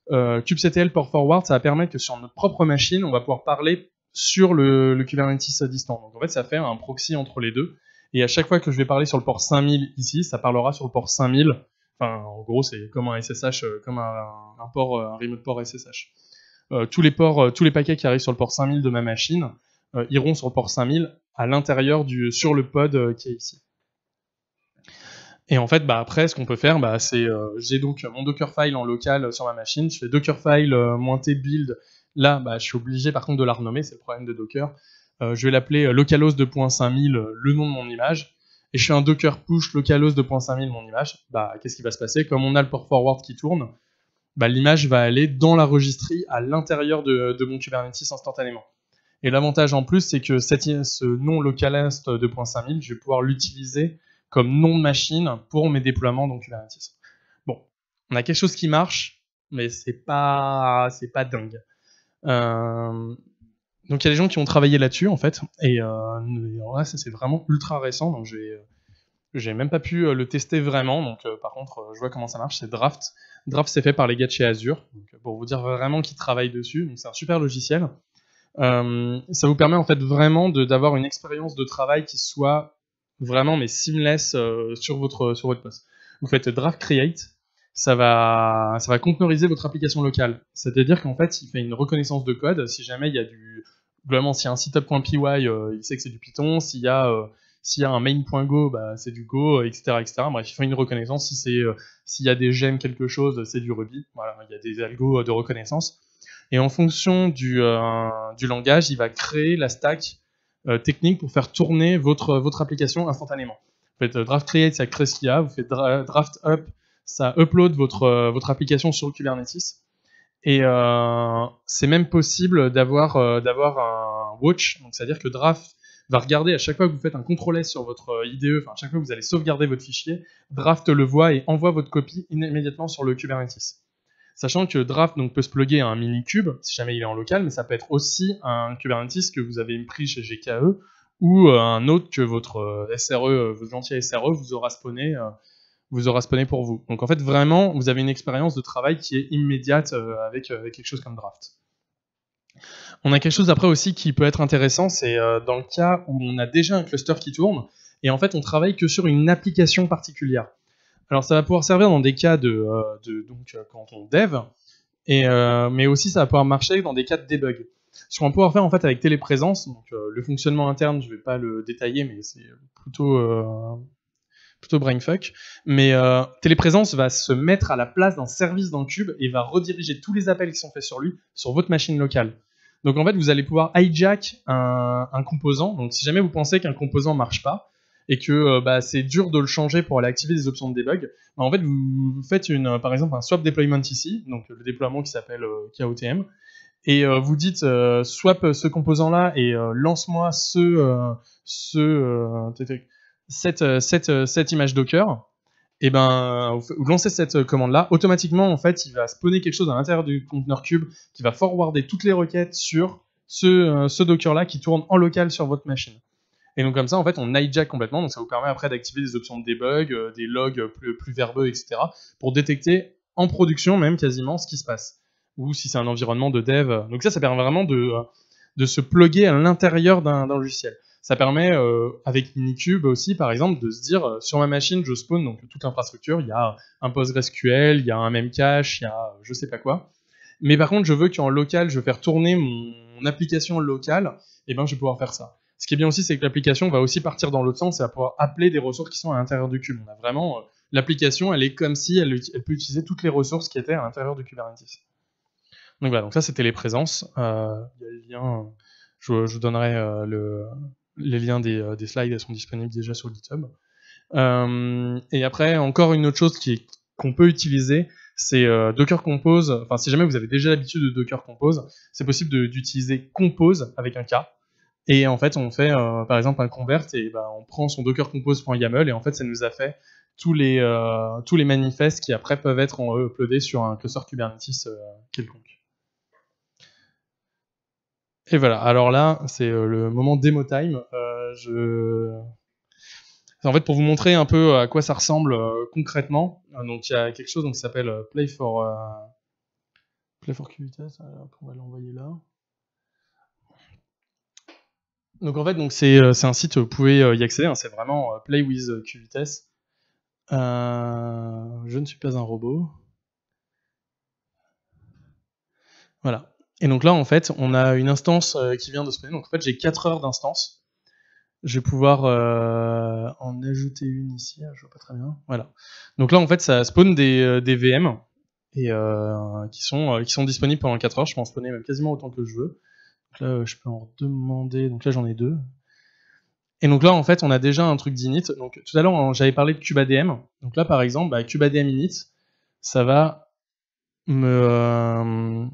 Kubectl port forward, ça va permettre que sur notre propre machine, on va pouvoir parler sur le Kubernetes distant. Donc en fait, ça fait un proxy entre les deux. Et à chaque fois que je vais parler sur le port 5000 ici, ça parlera sur le port 5000. Enfin, en gros, c'est comme un SSH, comme un remote port SSH. Tous les paquets qui arrivent sur le port 5000 de ma machine iront sur le port 5000 à l'intérieur sur le pod qui est ici. Et en fait, après, ce qu'on peut faire, c'est j'ai donc mon Dockerfile en local sur ma machine. Je fais Dockerfile -t build. Là, je suis obligé par contre de la renommer, c'est le problème de Docker. je vais l'appeler localhost 2.5000, le nom de mon image, et je fais un docker push localhost 2.5000 mon image, bah, qu'est-ce qui va se passer? Comme on a le port forward qui tourne, bah, l'image va aller dans la registrie à l'intérieur de mon Kubernetes instantanément. Et l'avantage en plus, c'est que ce nom localhost 2.5000, je vais pouvoir l'utiliser comme nom de machine pour mes déploiements dans Kubernetes. Bon, on a quelque chose qui marche, mais c'est pas dingue. Donc il y a des gens qui ont travaillé là-dessus en fait, et là ça c'est vraiment ultra récent, donc j'ai même pas pu le tester vraiment, donc par contre je vois comment ça marche, c'est Draft. Draft c'est fait par les gars de chez Azure, donc, pour vous dire vraiment qu'ils travaillent dessus, donc c'est un super logiciel. Ça vous permet en fait vraiment d'avoir une expérience de travail qui soit vraiment mais seamless sur votre poste. Vous faites Draft Create, ça va containeriser votre application locale. C'est-à-dire qu'en fait, il fait une reconnaissance de code. Si jamais il y a globalement, s'il y a un setup.py, il sait que c'est du Python. S'il y a un main.go, bah, c'est du Go, etc., etc. Bref, il fait une reconnaissance. S'il y a des gemmes quelque chose, c'est du Ruby. Voilà, il y a des algos de reconnaissance. Et en fonction du langage, il va créer la stack technique pour faire tourner votre application instantanément. Vous faites Draft Create, ça crée ce qu'il y a. Vous faites Draft Up, ça upload votre application sur le Kubernetes. Et c'est même possible d'avoir un watch, donc c'est-à-dire que Draft va regarder à chaque fois que vous faites un CTRL-S sur votre IDE, enfin à chaque fois que vous allez sauvegarder votre fichier, Draft le voit et envoie votre copie immédiatement sur le Kubernetes. Sachant que Draft donc, peut se plugger à un mini-cube, si jamais il est en local, mais ça peut être aussi un Kubernetes que vous avez pris chez GKE, ou un autre que votre SRE, votre gentil SRE vous aura spawné pour vous. Donc en fait, vraiment, vous avez une expérience de travail qui est immédiate avec quelque chose comme Draft. On a quelque chose après aussi qui peut être intéressant, c'est dans le cas où on a déjà un cluster qui tourne, et en fait, on travaille que sur une application particulière. Alors ça va pouvoir servir dans des cas donc quand on dev, mais aussi ça va pouvoir marcher dans des cas de debug. Ce qu'on va pouvoir faire en fait avec téléprésence, donc le fonctionnement interne, je vais pas le détailler, mais c'est plutôt brainfuck, mais téléprésence va se mettre à la place d'un service dans le cube et va rediriger tous les appels qui sont faits sur lui sur votre machine locale. Donc en fait, vous allez pouvoir hijack un composant. Donc si jamais vous pensez qu'un composant marche pas et que c'est dur de le changer pour aller activer des options de debug, en fait vous faites par exemple un swap deployment ici, donc le déploiement qui s'appelle KOTM, et vous dites swap ce composant là et lance-moi cette image Docker, et vous lancez cette commande-là, automatiquement, en fait, il va spawner quelque chose à l'intérieur du conteneur cube qui va forwarder toutes les requêtes sur ce Docker-là qui tourne en local sur votre machine. Et donc comme ça, en fait, on hijack complètement, donc ça vous permet après d'activer des options de debug, des logs plus verbeux, etc., pour détecter en production même quasiment ce qui se passe. Ou si c'est un environnement de dev. Donc ça permet vraiment de se plugger à l'intérieur d'un logiciel. Ça permet, avec Minikube aussi, par exemple, de se dire, sur ma machine, je spawn donc toute l'infrastructure, il y a un PostgreSQL, il y a un Memcache, il y a je sais pas quoi. Mais par contre, je veux qu'en local, je veux faire tourner mon application locale, et je vais pouvoir faire ça. Ce qui est bien aussi, c'est que l'application va aussi partir dans l'autre sens, et va pouvoir appeler des ressources qui sont à l'intérieur du cube. On a vraiment, l'application, elle est comme si elle peut utiliser toutes les ressources qui étaient à l'intérieur du Kubernetes. Donc voilà, donc ça c'était les présences. Il y a le lien, je vous donnerai les liens des slides, elles sont disponibles déjà sur GitHub. Et après, encore une autre chose qu'on peut utiliser, c'est Docker Compose. Enfin, si jamais vous avez déjà l'habitude de Docker Compose, c'est possible d'utiliser Compose avec un K. Et en fait, on fait par exemple un convert et on prend son dockercompose.yaml et en fait, ça nous a fait tous les manifestes qui après peuvent être uploadés sur un cluster Kubernetes quelconque. Et voilà, alors là, c'est le moment demo time. En fait, pour vous montrer un peu à quoi ça ressemble concrètement, donc il y a quelque chose qui s'appelle Play for Kubernetes, on va l'envoyer là. Donc en fait, c'est un site, vous pouvez y accéder, c'est vraiment Play with Kubernetes. Je ne suis pas un robot. Voilà. Et donc là, en fait, on a une instance qui vient de spawner. Donc en fait, j'ai 4 heures d'instance. Je vais pouvoir en ajouter une ici. Je vois pas très bien. Voilà. Donc là, en fait, ça spawn des VM et qui sont disponibles pendant 4 heures. Je peux en spawner même quasiment autant que je veux. Donc là, je peux en demander. Donc là, j'en ai 2. Et donc là, en fait, on a déjà un truc d'init. Donc tout à l'heure, j'avais parlé de kubeadm. Donc là, par exemple, kubeadm init, ça va me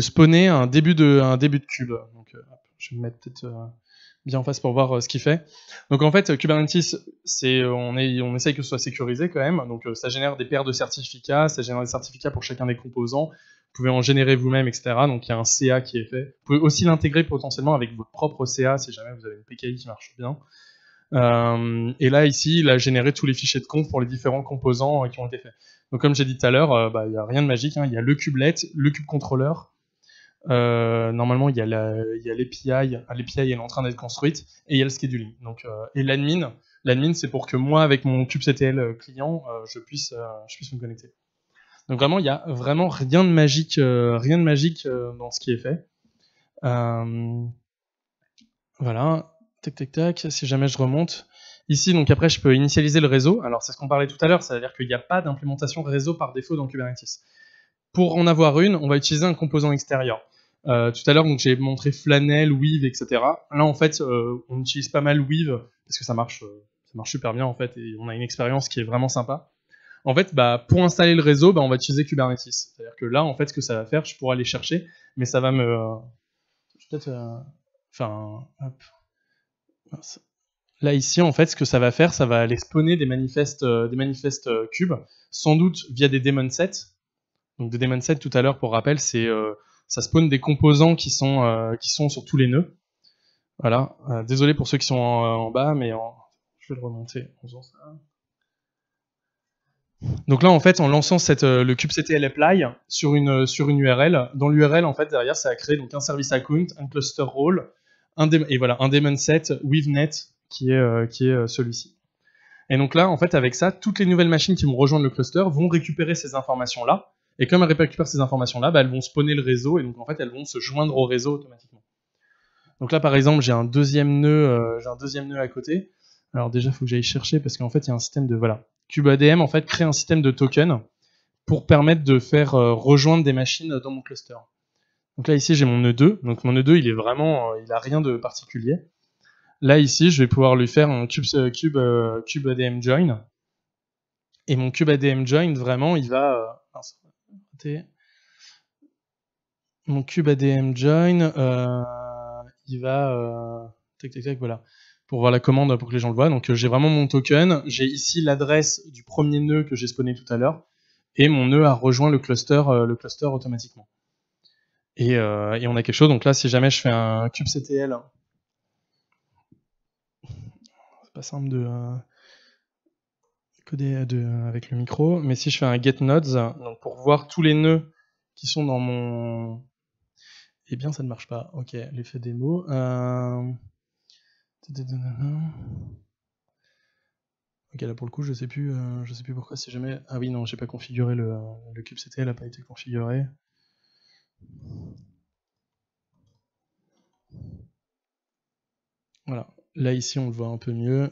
spawner un début de cube. Donc je vais me mettre peut-être bien en face pour voir ce qu'il fait. Donc en fait, Kubernetes, on essaye que ce soit sécurisé quand même. Donc ça génère des paires de certificats, ça génère des certificats pour chacun des composants. Vous pouvez en générer vous-même, etc. Donc il y a un CA qui est fait. Vous pouvez aussi l'intégrer potentiellement avec votre propre CA si jamais vous avez une PKI qui marche bien. Et là, ici, il a généré tous les fichiers de conf pour les différents composants qui ont été faits. Donc comme j'ai dit tout à l'heure, il n'y a rien de magique. Il y a le kubelet, le kubecontroller. Normalement, il y a l'API. L'API elle est en train d'être construite et il y a le scheduling. Donc, et l'admin, c'est pour que moi, avec mon kubectl client, je puisse me connecter. Donc vraiment, il n'y a vraiment rien de magique dans ce qui est fait. Voilà. Tac, tac, tac. Si jamais je remonte. Ici, donc après, je peux initialiser le réseau. Alors, c'est ce qu'on parlait tout à l'heure, c'est-à-dire qu'il n'y a pas d'implémentation réseau par défaut dans Kubernetes. Pour en avoir une, on va utiliser un composant extérieur. Tout à l'heure, donc j'ai montré Flannel, Weave, etc. Là, en fait, on utilise pas mal Weave parce que ça marche super bien en fait, et on a une expérience qui est vraiment sympa. En fait, pour installer le réseau, on va utiliser Kubernetes. C'est-à-dire que là, en fait, ce que ça va faire, je pourrais aller chercher, mais ça va me, peut-être, hop. Là ici, en fait, ce que ça va faire, ça va aller spawner des manifestes cubes, sans doute via des daemon sets. Donc des daemon sets, tout à l'heure, pour rappel, c'est ça spawn des composants qui sont sur tous les nœuds. Voilà. Désolé pour ceux qui sont en bas, mais je vais le remonter en faisant ça. Donc là, en fait, en lançant le kubectl apply sur une URL, dans l'URL, en fait, derrière, ça a créé donc un service account, un cluster role, et voilà, un daemon set WeaveNet qui est celui-ci. Et donc là, en fait, avec ça, toutes les nouvelles machines qui vont rejoindre le cluster vont récupérer ces informations-là. Et comme elles récupèrent ces informations-là, elles vont spawner le réseau, et donc en fait, elles vont se joindre au réseau automatiquement. Donc là, par exemple, j'ai un deuxième nœud à côté. Alors déjà, il faut que j'aille chercher, parce qu'en fait, il y a un système de... Voilà. kubeadm, en fait, crée un système de token pour permettre de faire rejoindre des machines dans mon cluster. Donc là, ici, j'ai mon nœud 2. Donc mon nœud 2, il a rien de particulier. Là, ici, je vais pouvoir lui faire un kubeadm join. Et mon kubeadm join, vraiment, il va... Mon kubeadm join, il va... tac, tac, tac, voilà. Pour voir la commande, pour que les gens le voient. Donc j'ai vraiment mon token. J'ai ici l'adresse du premier nœud que j'ai spawné tout à l'heure. Et mon nœud a rejoint le cluster automatiquement. Et on a quelque chose. Donc là, si jamais je fais un kubectl... C'est pas simple de... coder avec le micro, mais si je fais un get nodes, donc pour voir tous les nœuds qui sont dans mon... Eh bien, ça ne marche pas. Ok, l'effet démo. Ok, là pour le coup, je sais plus pourquoi. Si jamais... Ah oui, non, j'ai pas configuré le kubectl, n'a pas été configuré. Voilà. Là ici, on le voit un peu mieux.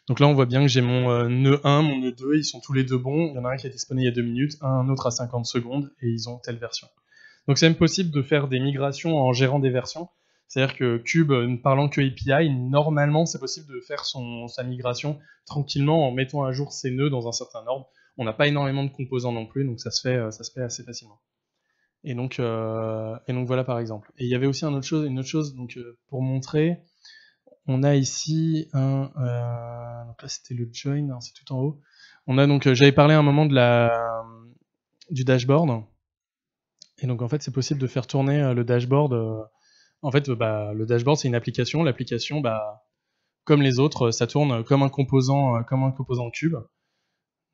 Donc là, on voit bien que j'ai mon nœud 1, mon nœud 2, ils sont tous les deux bons. Il y en a un qui a été spawné il y a 2 minutes, un autre à 50 secondes, et ils ont telle version. Donc c'est même possible de faire des migrations en gérant des versions. C'est-à-dire que Kube, ne parlant que API, normalement, c'est possible de faire sa migration tranquillement en mettant à jour ses nœuds dans un certain ordre. On n'a pas énormément de composants non plus, donc ça se fait assez facilement. Et donc voilà par exemple. Et il y avait aussi une autre chose donc, pour montrer... On a ici donc là c'était le join, c'est tout en haut. On a donc, j'avais parlé à un moment du dashboard. Et donc en fait c'est possible de faire tourner le dashboard. En fait le dashboard c'est une application. L'application comme les autres, ça tourne comme un composant Cube.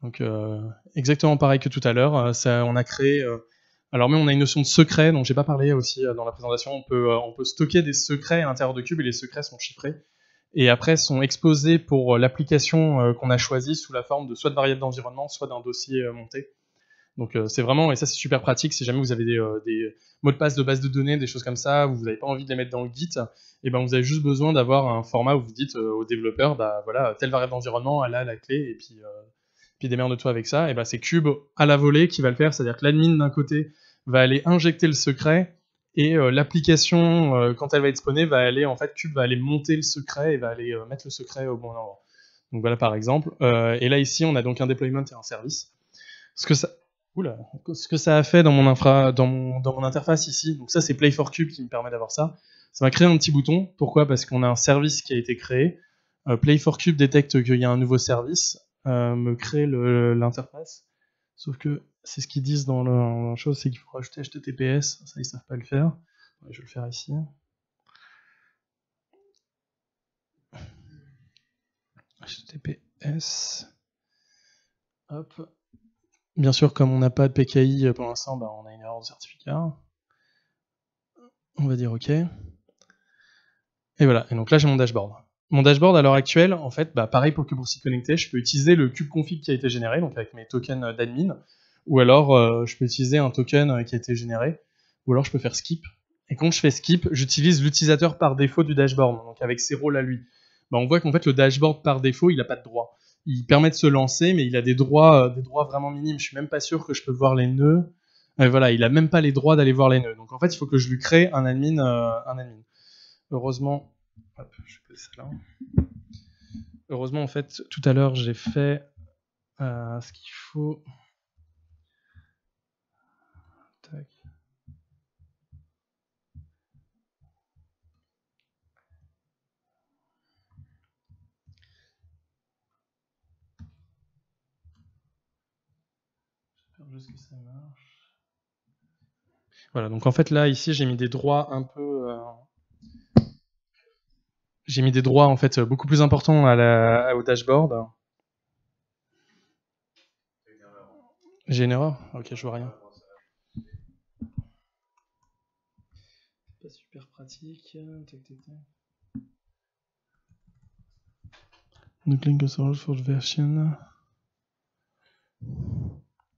Donc exactement pareil que tout à l'heure. On a créé... alors mais on a une notion de secret dont j'ai pas parlé aussi dans la présentation. On peut stocker des secrets à l'intérieur de Kube et les secrets sont chiffrés et après sont exposés pour l'application qu'on a choisie sous la forme de soit de variables d'environnement, soit d'un dossier monté. Donc c'est vraiment, et ça c'est super pratique si jamais vous avez des mots de passe de base de données, des choses comme ça, vous n'avez pas envie de les mettre dans le Git, et ben vous avez juste besoin d'avoir un format où vous dites au développeur, voilà, telle variable d'environnement, elle a la clé, et puis démerde-toi avec ça. Et ben c'est Kube à la volée qui va le faire, c'est-à-dire que l'admin d'un côté va aller injecter le secret Et l'application, quand elle va être spawnée, va aller, en fait, Cube va aller monter le secret et va aller mettre le secret au bon endroit. Donc voilà par exemple. Et là ici, on a donc un deployment et un service. Ce que ça a fait dans mon interface ici, donc ça c'est Play for Cube qui me permet d'avoir ça. Ça m'a créé un petit bouton. Pourquoi ? Parce qu'on a un service qui a été créé. Play for Cube détecte qu'il y a un nouveau service, me crée l'interface. Sauf que c'est ce qu'ils disent dans la chose, c'est qu'il faut rajouter HTTPS. Ça, ils savent pas le faire. Je vais le faire ici. HTTPS. Hop. Bien sûr, comme on n'a pas de PKI pour l'instant, bah, on a une erreur de certificat. On va dire OK. Et voilà. Et donc là, j'ai mon dashboard. Mon dashboard à l'heure actuelle, en fait, bah, pareil pour KubeRucy Connecté, je peux utiliser le kubeconfig qui a été généré, donc avec mes tokens d'admin, ou alors je peux utiliser un token qui a été généré, ou alors je peux faire skip. Et quand je fais skip, j'utilise l'utilisateur par défaut du dashboard, donc avec ses rôles à lui. Bah, on voit qu'en fait, le dashboard par défaut, il n'a pas de droit. Il permet de se lancer, mais il a des droits vraiment minimes. Je suis même pas sûr que je peux voir les nœuds. Voilà, il a même pas les droits d'aller voir les nœuds. Donc en fait, il faut que je lui crée un admin. Heureusement, hop, je peux ça là. Heureusement, en fait, tout à l'heure, j'ai fait ce qu'il faut. Tac. J'espère juste que ça marche. Voilà, donc en fait, là, ici, j'ai mis des droits un peu... J'ai mis des droits, en fait, beaucoup plus importants au dashboard. J'ai une erreur ? Ok, je vois rien. Pas super pratique. Donc link source for version.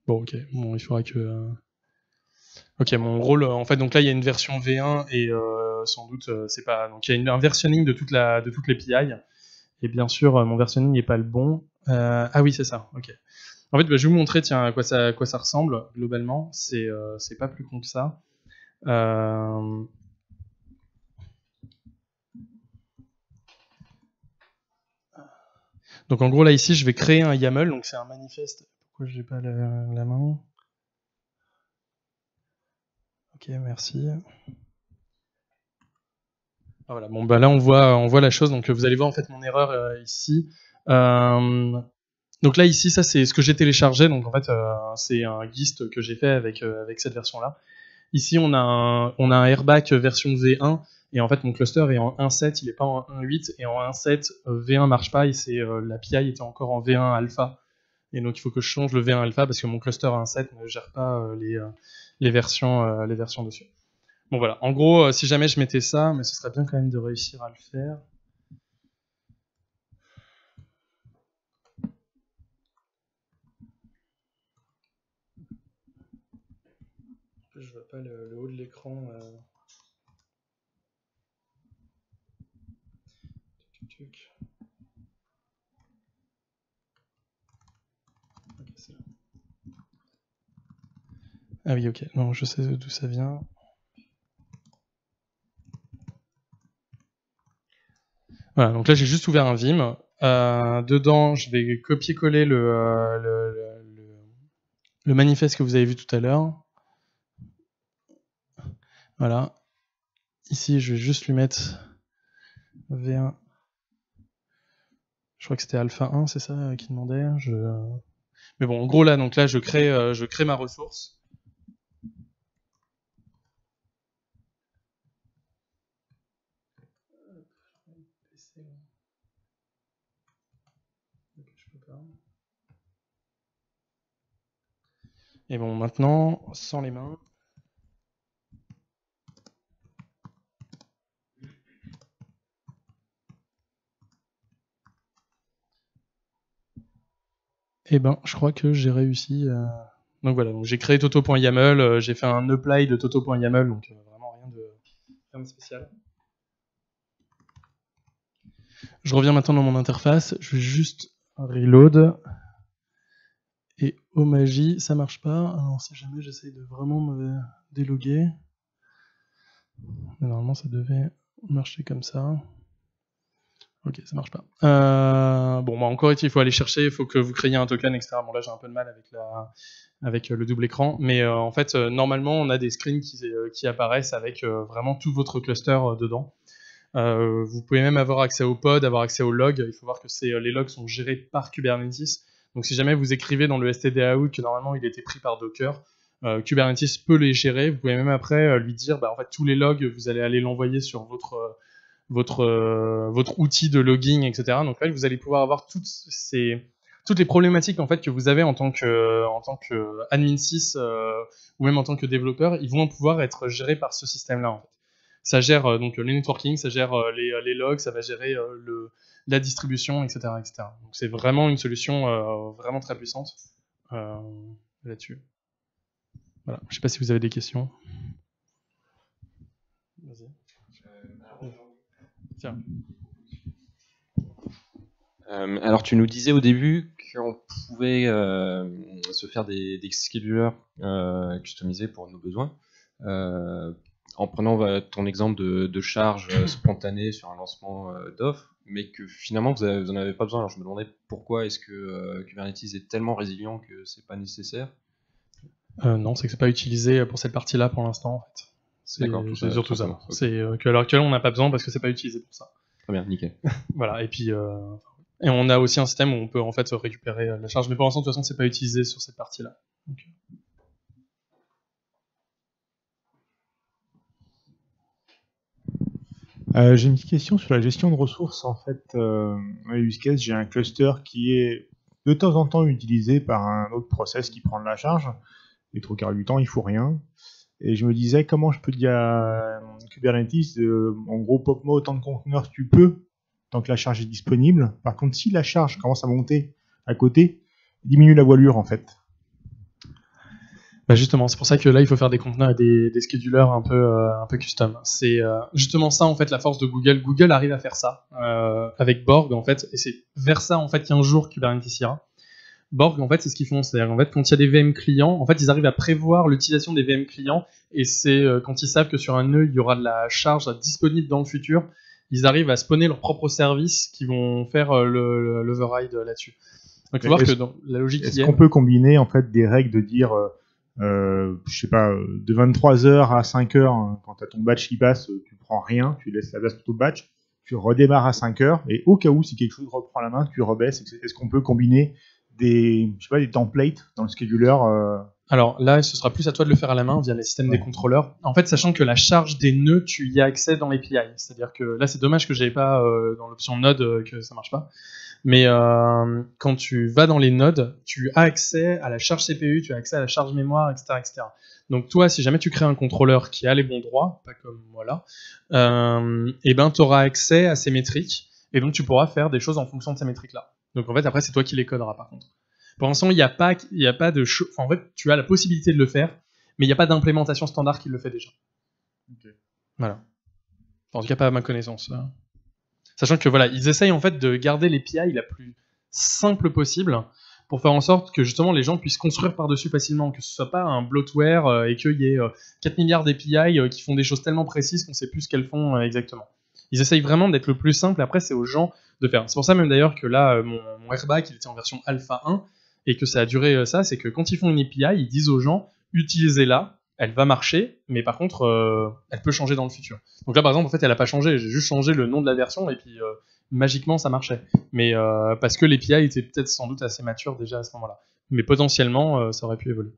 Bon, ok. Bon, il faudra que. Ok, mon rôle, en fait, donc là, il y a une version V1 et sans doute, c'est pas. Donc il y a un versionning de toutes les API. Et bien sûr, mon versionning n'est pas le bon. Ah oui, c'est ça. Ok. En fait, bah, je vais vous montrer, tiens, à quoi ça ressemble globalement. C'est pas plus con que ça. Donc en gros là ici je vais créer un YAML, donc c'est un manifeste. Pourquoi j'ai pas la main ? Ok, merci. Ah, voilà. Bon bah là on voit la chose, donc vous allez voir en fait mon erreur ici. Donc là ici ça c'est ce que j'ai téléchargé, donc en fait c'est un gist que j'ai fait avec cette version là. Ici on a un airback version V1 et en fait mon cluster est en 1.7, il est pas en 1.8 et en 1.7 V1 marche pas et c'est l'API était encore en V1 alpha et donc il faut que je change le V1 alpha parce que mon cluster 1.7 ne gère pas les versions dessus. Bon voilà, en gros si jamais je mettais ça, mais ce serait bien quand même de réussir à le faire. Je vois pas le haut de l'écran. Ok, c'est là. Ah oui, ok. Non, je sais d'où ça vient. Voilà, donc là j'ai juste ouvert un Vim. Dedans, je vais copier-coller le manifeste que vous avez vu tout à l'heure. Voilà. Ici, je vais juste lui mettre V1. Je crois que c'était alpha 1, c'est ça qui demandait. Mais bon, en gros là, donc là, je crée ma ressource. Et bon, maintenant, sans les mains. Et ben, je crois que j'ai réussi. Donc voilà, donc j'ai créé toto.yaml, j'ai fait un apply de toto.yaml, donc vraiment rien de spécial. Je reviens maintenant dans mon interface, je vais juste reload. Et oh magie, ça marche pas. Alors si jamais j'essaye de vraiment me déloguer. Mais normalement, ça devait marcher comme ça. Ok, ça marche pas. Bon, bah, encore il faut aller chercher, il faut que vous créiez un token, etc. Bon, là, j'ai un peu de mal avec le double écran, mais en fait, normalement, on a des screens qui apparaissent avec vraiment tout votre cluster dedans. Vous pouvez même avoir accès au pod, avoir accès aux logs. Il faut voir que les logs sont gérés par Kubernetes. Donc si jamais vous écrivez dans le std-out que normalement il était pris par Docker, Kubernetes peut les gérer. Vous pouvez même après lui dire, bah, en fait tous les logs, vous allez aller l'envoyer sur votre outil de logging, etc. Donc là, vous allez pouvoir avoir toutes les problématiques en fait que vous avez en tant que admin 6 ou même en tant que développeur, ils vont pouvoir être gérés par ce système-là en fait. Ça gère donc le networking, ça gère les logs, ça va gérer la distribution, etc., etc. Donc c'est vraiment une solution vraiment très puissante là-dessus. Voilà. Je ne sais pas si vous avez des questions. Vas-y. Tiens. Alors tu nous disais au début qu'on pouvait se faire des schedulers customisés pour nos besoins. En prenant ton exemple de charge spontanée sur un lancement d'offre, mais que finalement vous n'en avez pas besoin. Alors je me demandais pourquoi est-ce que Kubernetes est tellement résilient que c'est pas nécessaire. Non, c'est que c'est pas utilisé pour cette partie-là pour l'instant en fait. C'est surtout ça. Okay. C'est qu'à l'heure actuelle on n'a pas besoin parce que c'est pas utilisé pour ça. Très bien, nickel. Voilà, et puis et on a aussi un système où on peut en fait récupérer la charge, mais pour l'instant de toute façon c'est pas utilisé sur cette partie-là. Donc, j'ai une petite question sur la gestion de ressources. En fait, dans les use cases, j'ai un cluster qui est de temps en temps utilisé par un autre process qui prend de la charge. Et trop quart du temps, il faut rien. Et je me disais, comment je peux dire à Kubernetes, en gros, pop-moi autant de conteneurs que tu peux, tant que la charge est disponible. Par contre, si la charge commence à monter à côté, diminue la voilure, en fait. Bah justement, c'est pour ça que là, il faut faire des conteneurs et des schedulers un peu custom. C'est justement ça, en fait, la force de Google. Google arrive à faire ça avec Borg, en fait, et c'est vers ça, en fait, qu'un jour Kubernetes ira. Borg, en fait, c'est ce qu'ils font. C'est-à-dire, en fait, quand il y a des VM clients, en fait, ils arrivent à prévoir l'utilisation des VM clients, et c'est quand ils savent que sur un nœud, il y aura de la charge disponible dans le futur, ils arrivent à spawner leur propre service qui vont faire l'override là-dessus. Donc, il faut voir que dans la logique est-ce qu'on peut combiner, en fait, des règles de dire... je sais pas, de 23h à 5h, hein, quand t'as ton batch qui passe, tu prends rien, tu laisses la place pour ton batch, tu redémarres à 5h, et au cas où, si quelque chose reprend la main, tu rebaisses. Est-ce qu'on peut combiner des templates dans le scheduler Alors là, ce sera plus à toi de le faire à la main via les systèmes des contrôleurs. En fait, sachant que la charge des nœuds, tu y as accès dans l'API. C'est-à-dire que là, c'est dommage que j'avais pas dans l'option node que ça marche pas. Mais quand tu vas dans les nodes, tu as accès à la charge CPU, tu as accès à la charge mémoire, etc., etc. Donc toi, si jamais tu crées un contrôleur qui a les bons droits, pas comme moi là, et ben tu auras accès à ces métriques, et donc tu pourras faire des choses en fonction de ces métriques-là. Donc en fait, après, c'est toi qui les coderas par contre. Pour l'instant, il n'y a pas de enfin, en fait, tu as la possibilité de le faire, mais il n'y a pas d'implémentation standard qui le fait déjà. Okay. Voilà. Enfin, en tout cas, pas à ma connaissance. Sachant que voilà, ils essayent en fait de garder l'API la plus simple possible pour faire en sorte que justement les gens puissent construire par-dessus facilement, que ce soit pas un bloatware et qu'il y ait 4 milliards d'API qui font des choses tellement précises qu'on sait plus ce qu'elles font exactement. Ils essayent vraiment d'être le plus simple, après c'est aux gens de faire. C'est pour ça même d'ailleurs que là, mon Airbag, il était en version alpha 1, et que ça a duré ça, c'est que quand ils font une API, ils disent aux gens, utilisez-la, elle va marcher, mais par contre, elle peut changer dans le futur. Donc là, par exemple, en fait, elle n'a pas changé, j'ai juste changé le nom de la version, et puis magiquement, ça marchait. Mais parce que l'API était peut-être sans doute assez mature déjà à ce moment-là. Mais potentiellement, ça aurait pu évoluer.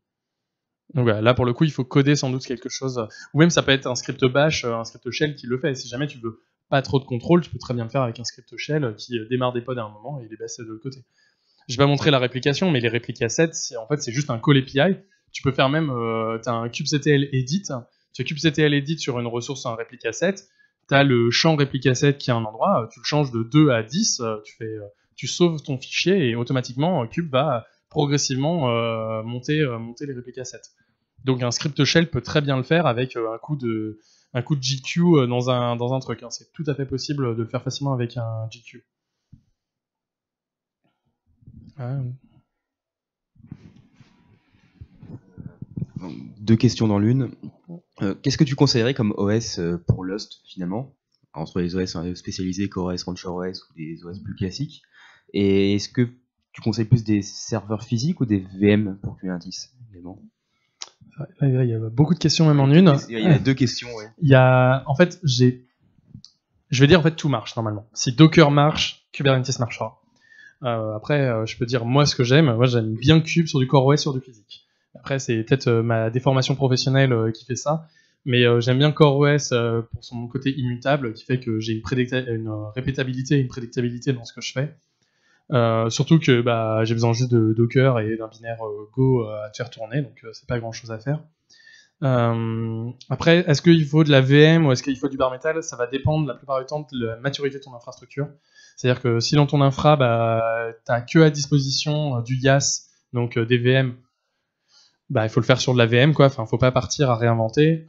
Donc voilà, là, pour le coup, il faut coder sans doute quelque chose, ou même ça peut être un script bash, un script shell qui le fait. Si jamais tu veux pas trop de contrôle, tu peux très bien le faire avec un script shell qui démarre des pods à un moment et les baisse de l'autre côté. Je vais pas montrer la réplication, mais les réplicasets, en fait, c'est juste un call API. Tu peux faire même, tu as un kubectl edit. Tu as kubectl edit sur une ressource, un réplicaset. Tu as le champ réplicaset qui est un endroit. Tu le changes de 2 à 10. Tu sauves ton fichier et automatiquement, Kube va progressivement monter les réplicasets. Donc un script shell peut très bien le faire avec un coup de GQ dans un truc. Hein. C'est tout à fait possible de le faire facilement avec un GQ. Deux questions dans l'une. Qu'est-ce que tu conseillerais comme OS pour Lost finalement, entre les OS spécialisés, CoreOS, RancherOS ou des OS plus classiques? Et est-ce que tu conseilles plus des serveurs physiques ou des VM pour Kubernetes également? Là, il y a beaucoup de questions même en une. Il y a 2 questions, ouais. Il y a, en fait, je vais dire en fait tout marche normalement. Si Docker marche, Kubernetes marchera. Après, je peux dire moi ce que j'aime. Moi, j'aime bien Kube sur du CoreOS, sur du physique. Après, c'est peut-être ma déformation professionnelle qui fait ça, mais j'aime bien CoreOS pour son côté immutable, qui fait que j'ai une répétabilité, une prédictabilité dans ce que je fais. Surtout que j'ai besoin juste de Docker et d'un binaire Go à te faire tourner, donc c'est pas grand-chose à faire. Après, est-ce qu'il faut de la VM ou est-ce qu'il faut du bare metal? Ça va dépendre la plupart du temps de la maturité de ton infrastructure. C'est-à-dire que si dans ton infra, t'as que à disposition du YAS, donc des VM, il faut le faire sur de la VM, quoi. Enfin, faut pas partir à réinventer.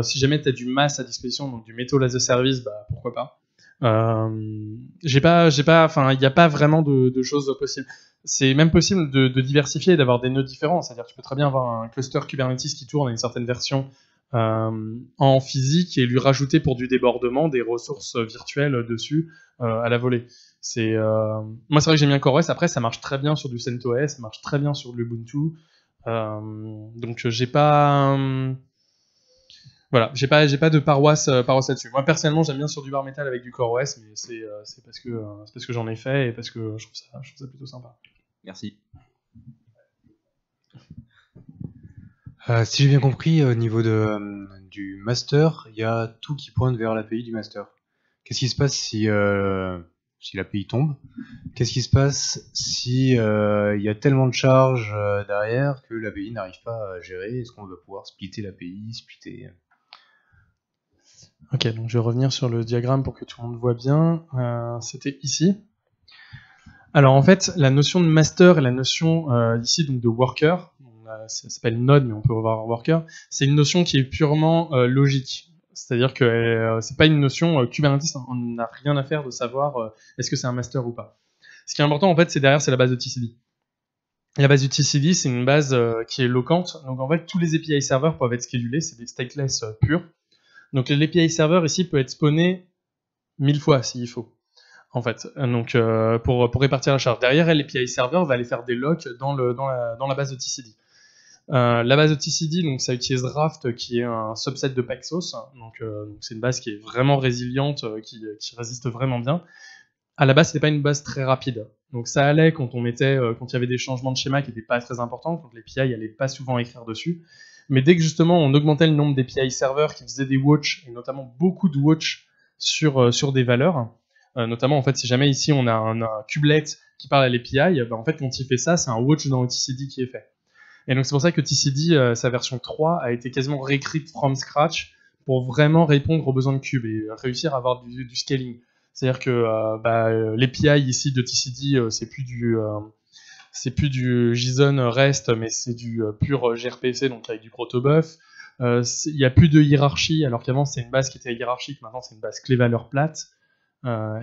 Si jamais t'as du MAS à disposition, donc du Metal as a Service, pourquoi pas. Enfin, il n'y a pas vraiment de choses possibles. C'est même possible de diversifier et d'avoir des nœuds différents. C'est-à-dire que tu peux très bien avoir un cluster Kubernetes qui tourne à une certaine version en physique et lui rajouter pour du débordement des ressources virtuelles dessus à la volée. Moi, c'est vrai que j'aime bien CoreOS. Après, ça marche très bien sur du CentOS, ça marche très bien sur de l'Ubuntu. Donc, j'ai pas... Voilà, j'ai pas de paroisse là-dessus. Moi personnellement, j'aime bien sur du bare metal avec du CoreOS, mais c'est parce que j'en ai fait et parce que je trouve ça plutôt sympa. Merci. Si j'ai bien compris, au niveau du master, il y a tout qui pointe vers l'API du master. Qu'est-ce qui se passe si l'API tombe? Qu'est-ce qui se passe si il y a tellement de charges derrière que l'API n'arrive pas à gérer? Est-ce qu'on va pouvoir splitter l'API, Ok, donc je vais revenir sur le diagramme pour que tout le monde voit bien. C'était ici. Alors en fait, la notion de master et la notion ici donc de worker, ça s'appelle node, mais on peut voir worker, c'est une notion qui est purement logique. C'est-à-dire que c'est pas une notion Kubernetes, on n'a rien à faire de savoir est-ce que c'est un master ou pas. Ce qui est important en fait, c'est la base de TCD. Et la base de TCD, c'est une base qui est locante. Donc en fait, tous les API serveurs peuvent être schedulés, c'est des stateless purs. Donc l'API server ici peut être spawné 1000 fois s'il faut, en fait. Donc pour répartir la charge. Derrière, l'API server va aller faire des locks dans la base de TCD. La base de TCD, donc ça utilise Raft, qui est un subset de Paxos. Donc c'est une base qui est vraiment résiliente, qui résiste vraiment bien. À la base, c'était pas une base très rapide. Donc ça allait quand il y avait des changements de schéma qui n'étaient pas très importants, quand l'API allait pas souvent écrire dessus. Mais dès que justement on augmentait le nombre d'API serveurs qui faisaient des watch, et notamment beaucoup de watch sur des valeurs, notamment en fait si jamais ici on a un kubelet qui parle à l'API, en fait quand il fait ça, c'est un watch dans le TCD qui est fait. Et donc c'est pour ça que TCD, sa version 3, a été quasiment réécrite from scratch pour vraiment répondre aux besoins de Kube et réussir à avoir du scaling. C'est-à-dire que l'API ici de TCD, c'est plus du JSON REST, mais c'est du pur gRPC, donc avec du protobuf. Il n'y a plus de hiérarchie, alors qu'avant c'est une base qui était hiérarchique, maintenant c'est une base clé-valeur plate,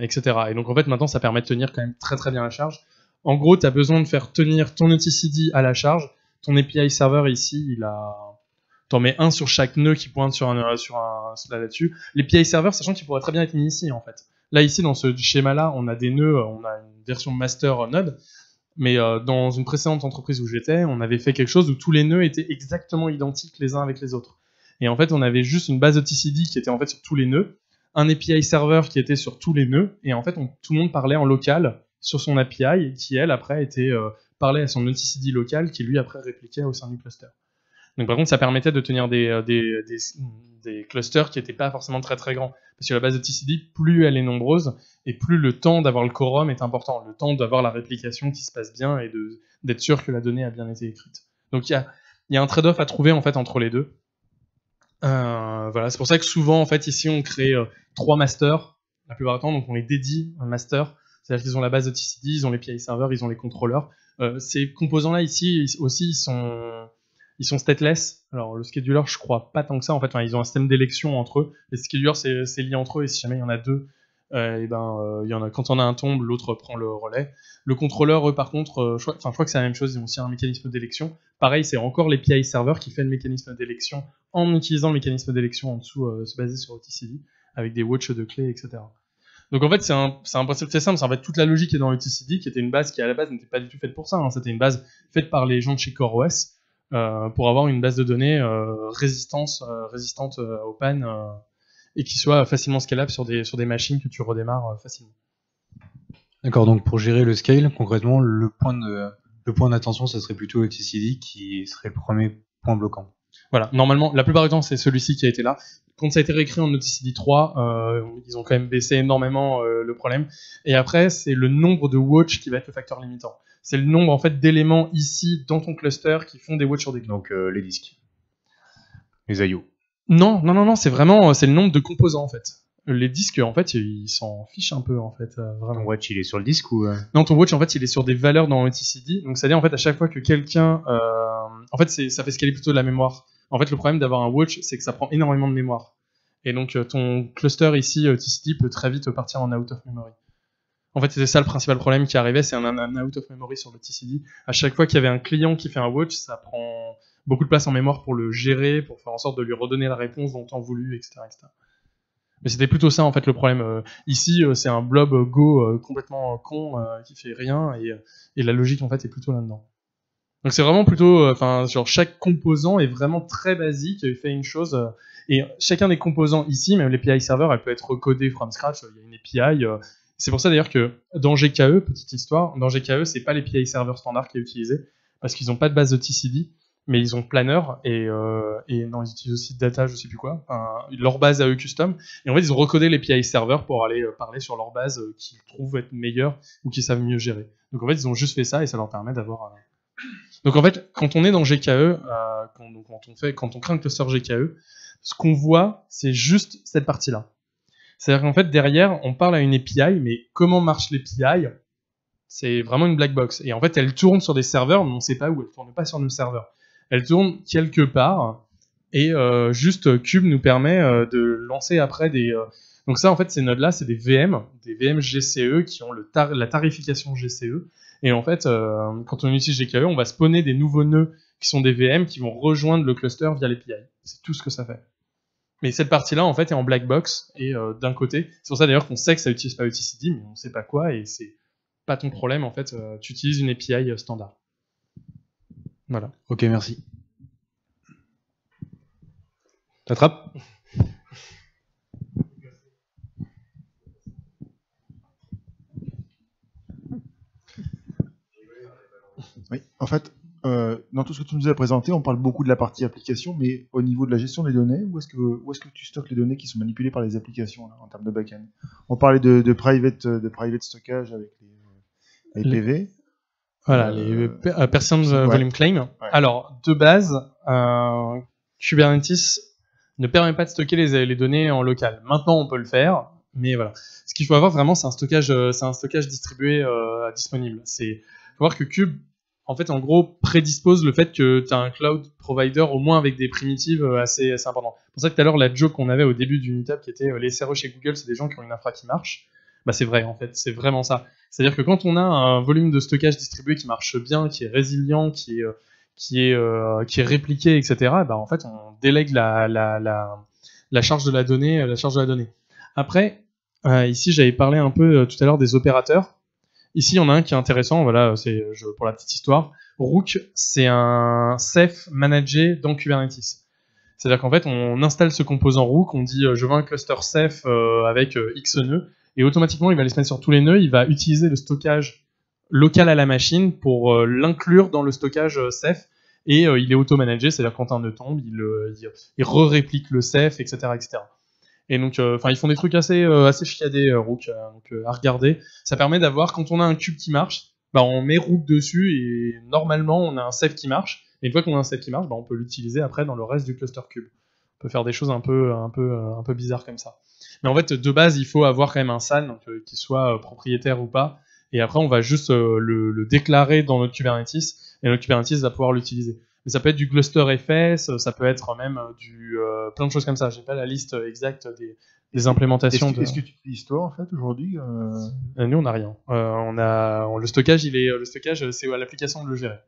etc. Et donc en fait maintenant ça permet de tenir quand même très très bien la charge. En gros, tu as besoin de faire tenir ton etcd à la charge. Ton API server ici, t'en mets un sur chaque nœud qui pointe là-dessus. L'API server, sachant qu'il pourrait très bien être mis ici en fait. Là ici dans ce schéma-là, on a des nœuds, on a une version master node. Mais dans une précédente entreprise où j'étais, on avait fait quelque chose où tous les nœuds étaient exactement identiques les uns avec les autres. Et en fait, on avait juste une base de TCD qui était en fait sur tous les nœuds, un API server qui était sur tous les nœuds, et en fait, tout le monde parlait en local sur son API, qui elle après parlait à son nœud TCD local, qui lui après répliquait au sein du cluster. Donc par contre, ça permettait de tenir des clusters qui n'étaient pas forcément très très grands. Parce que la base de TCD, plus elle est nombreuse, et plus le temps d'avoir le quorum est important. Le temps d'avoir la réplication qui se passe bien et d'être sûr que la donnée a bien été écrite. Donc il y a un trade-off à trouver en fait entre les deux. Voilà, c'est pour ça que souvent en fait ici on crée 3 masters la plupart du temps, donc on les dédie un master. C'est-à-dire qu'ils ont la base de TCD, ils ont les API serveurs, ils ont les contrôleurs. Ces composants-là ici aussi ils sont stateless. Alors le scheduler, je crois pas tant que ça. En fait, ils ont un système d'élection entre eux. Les schedulers, c'est lié entre eux. Et si jamais il y en a deux, il y en a, quand on a un tombe, l'autre prend le relais. Le contrôleur, eux, par contre, je crois que c'est la même chose, ils ont aussi un mécanisme d'élection. Pareil, c'est encore l'API server qui fait le mécanisme d'élection en utilisant le mécanisme d'élection en dessous, se baser sur OTCD, avec des watches de clés, etc. Donc en fait, c'est un principe très simple. C'est en fait toute la logique est dans OTCD, qui était une base qui à la base n'était pas du tout faite pour ça. Hein. C'était une base faite par les gens de chez CoreOS pour avoir une base de données résistante aux pannes et qui soit facilement scalable sur des machines que tu redémarres facilement. D'accord, donc pour gérer le scale, concrètement, le point d'attention, ça serait plutôt OTCD qui serait le premier point bloquant. Voilà, normalement, la plupart du temps, c'est celui-ci qui a été là. Quand ça a été réécrit en OTCD 3, ils ont quand même baissé énormément le problème. Et après, c'est le nombre de watch qui va être le facteur limitant. C'est le nombre en fait d'éléments ici dans ton cluster qui font des watch sur des clés. Donc les disques, les IO. Non, c'est vraiment c'est le nombre de composants en fait. Les disques, en fait, ils s'en fichent un peu en fait. Vraiment. Ton watch, il est sur le disque ou Non, ton watch, en fait, il est sur des valeurs dans OTCD. Donc, c'est-à-dire en fait à chaque fois que quelqu'un, en fait, ça fait scaler plutôt de la mémoire. En fait, le problème d'avoir un watch, c'est que ça prend énormément de mémoire. Et donc, ton cluster ici, TCD, peut très vite partir en out of memory. En fait, c'était ça le principal problème qui arrivait, c'est un out of memory sur le TCD. À chaque fois qu'il y avait un client qui fait un watch, ça prend beaucoup de place en mémoire pour le gérer, pour faire en sorte de lui redonner la réponse dans le temps voulu, etc., etc. Mais c'était plutôt ça, en fait, le problème. Ici, c'est un blob Go complètement con qui fait rien, et la logique, en fait, est plutôt là-dedans. Donc c'est vraiment plutôt, genre chaque composant est vraiment très basique, il fait une chose, et chacun des composants ici, même l'API server, elle peut être recodée from scratch, il y a une API, c'est pour ça d'ailleurs que dans GKE, petite histoire, dans GKE, c'est pas l'API server standard qui est utilisé, parce qu'ils ont pas de base de TCD, mais ils ont Planner, et non, ils utilisent aussi Data, je sais plus quoi, leur base à eux custom, et en fait ils ont recodé l'API server pour aller parler sur leur base qu'ils trouvent être meilleure, ou qu'ils savent mieux gérer. Donc en fait ils ont juste fait ça, et ça leur permet d'avoir... Donc en fait, quand on est dans GKE, quand on crée un cluster GKE, ce qu'on voit, c'est juste cette partie-là. C'est-à-dire qu'en fait, derrière, on parle à une API, mais comment marche l'API ? C'est vraiment une black box. Et en fait, elle tourne sur des serveurs, mais on ne sait pas où. Elle tourne pas sur nos serveurs. Elle tourne quelque part, et juste Cube nous permet de lancer après des... Donc ça, en fait, ces nodes-là, c'est des VM GCE qui ont la tarification GCE. Et en fait, quand on utilise GKE, on va spawner des nouveaux nœuds qui sont des VM qui vont rejoindre le cluster via l'API. C'est tout ce que ça fait. Mais cette partie-là, en fait, est en black box, et d'un côté, c'est pour ça d'ailleurs qu'on sait que ça utilise pas OTCD, mais on sait pas quoi, et c'est pas ton problème, en fait, tu utilises une API standard. Voilà. Ok, merci. T'attrapes ? Oui, en fait, dans tout ce que tu nous as présenté, on parle beaucoup de la partie application, mais au niveau de la gestion des données, où est-ce que tu stockes les données qui sont manipulées par les applications là, en termes de back-end ? On parlait de private stockage avec les PV. Voilà, les Persistent Volume Claim. Ouais. Alors, de base, Kubernetes ne permet pas de stocker les données en local. Maintenant, on peut le faire, mais voilà. Ce qu'il faut avoir vraiment, c'est un stockage distribué disponible. Il faut voir que Kube, en fait, en gros, prédispose le fait que tu as un cloud provider au moins avec des primitives assez importantes. C'est pour ça que tout à l'heure, la joke qu'on avait au début du meetup qui était les SRE chez Google, c'est des gens qui ont une infra qui marche. Bah, c'est vrai, en fait, c'est vraiment ça. C'est-à-dire que quand on a un volume de stockage distribué qui marche bien, qui est résilient, qui est répliqué, etc., bah, en fait, on délègue la charge de la donnée, Après, ici, j'avais parlé un peu tout à l'heure des opérateurs. Ici, il y en a un qui est intéressant, voilà, pour la petite histoire. Rook, c'est un Ceph managé dans Kubernetes. C'est-à-dire qu'en fait, on installe ce composant Rook, on dit je veux un cluster Ceph avec X nœuds, et automatiquement, il va les se mettre sur tous les nœuds, il va utiliser le stockage local à la machine pour l'inclure dans le stockage Ceph, et il est auto-managé, c'est-à-dire quand un nœud tombe, il re-réplique le Ceph, etc., etc. Et donc, ils font des trucs assez chiadés, Rook, donc à regarder. Ça permet d'avoir, quand on a un cube qui marche, bah, on met Rook dessus et normalement, on a un Ceph qui marche. Et une fois qu'on a un Ceph qui marche, bah, on peut l'utiliser après dans le reste du cluster cube. On peut faire des choses un peu bizarres comme ça. Mais en fait, de base, il faut avoir quand même un SAN, donc, qui soit propriétaire ou pas. Et après, on va juste le déclarer dans notre Kubernetes, et notre Kubernetes va pouvoir l'utiliser. Mais ça peut être du cluster FS, ça peut être même plein de choses comme ça. J'ai pas la liste exacte des implémentations. Est-ce que tu utilises toi en fait aujourd'hui Nous on n'a rien. Le stockage, c'est à l'application de le gérer.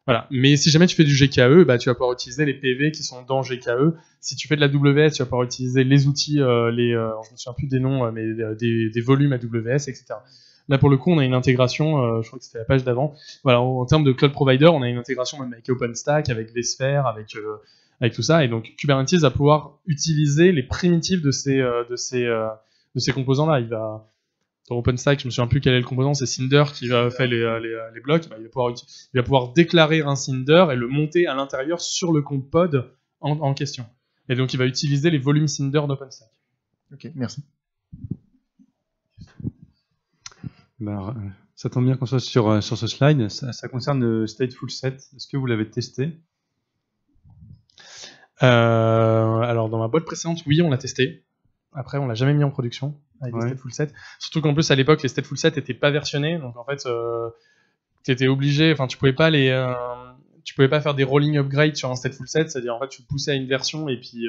Voilà. Mais si jamais tu fais du GKE, bah tu vas pouvoir utiliser les PV qui sont dans GKE. Si tu fais de la WS, tu vas pouvoir utiliser les outils, je me souviens plus des noms, mais des volumes AWS, etc. Là, pour le coup, on a une intégration, je crois que c'était la page d'avant. Voilà, en termes de cloud provider, on a une intégration même avec OpenStack, avec vSphere, avec tout ça. Et donc, Kubernetes va pouvoir utiliser les primitives de ces composants-là. Dans OpenStack, je me souviens plus quel est le composant, c'est Cinder qui va faire les blocs. Bah, il va pouvoir déclarer un Cinder et le monter à l'intérieur sur le compte pod en question. Et donc, il va utiliser les volumes Cinder d'OpenStack. Ok, merci. Bah, ça tombe bien qu'on soit sur ce slide. Ça concerne le Stateful Set. Est-ce que vous l'avez testé? Alors, dans ma boîte précédente, oui, on l'a testé. Après, on l'a jamais mis en production avec les Stateful Set. Surtout qu'en plus, à l'époque, les Stateful Set n'étaient pas versionnés. Donc, en fait, tu étais obligé, tu pouvais pas faire des rolling upgrades sur un Stateful Set. C'est-à-dire, en fait, tu le poussais à une version et puis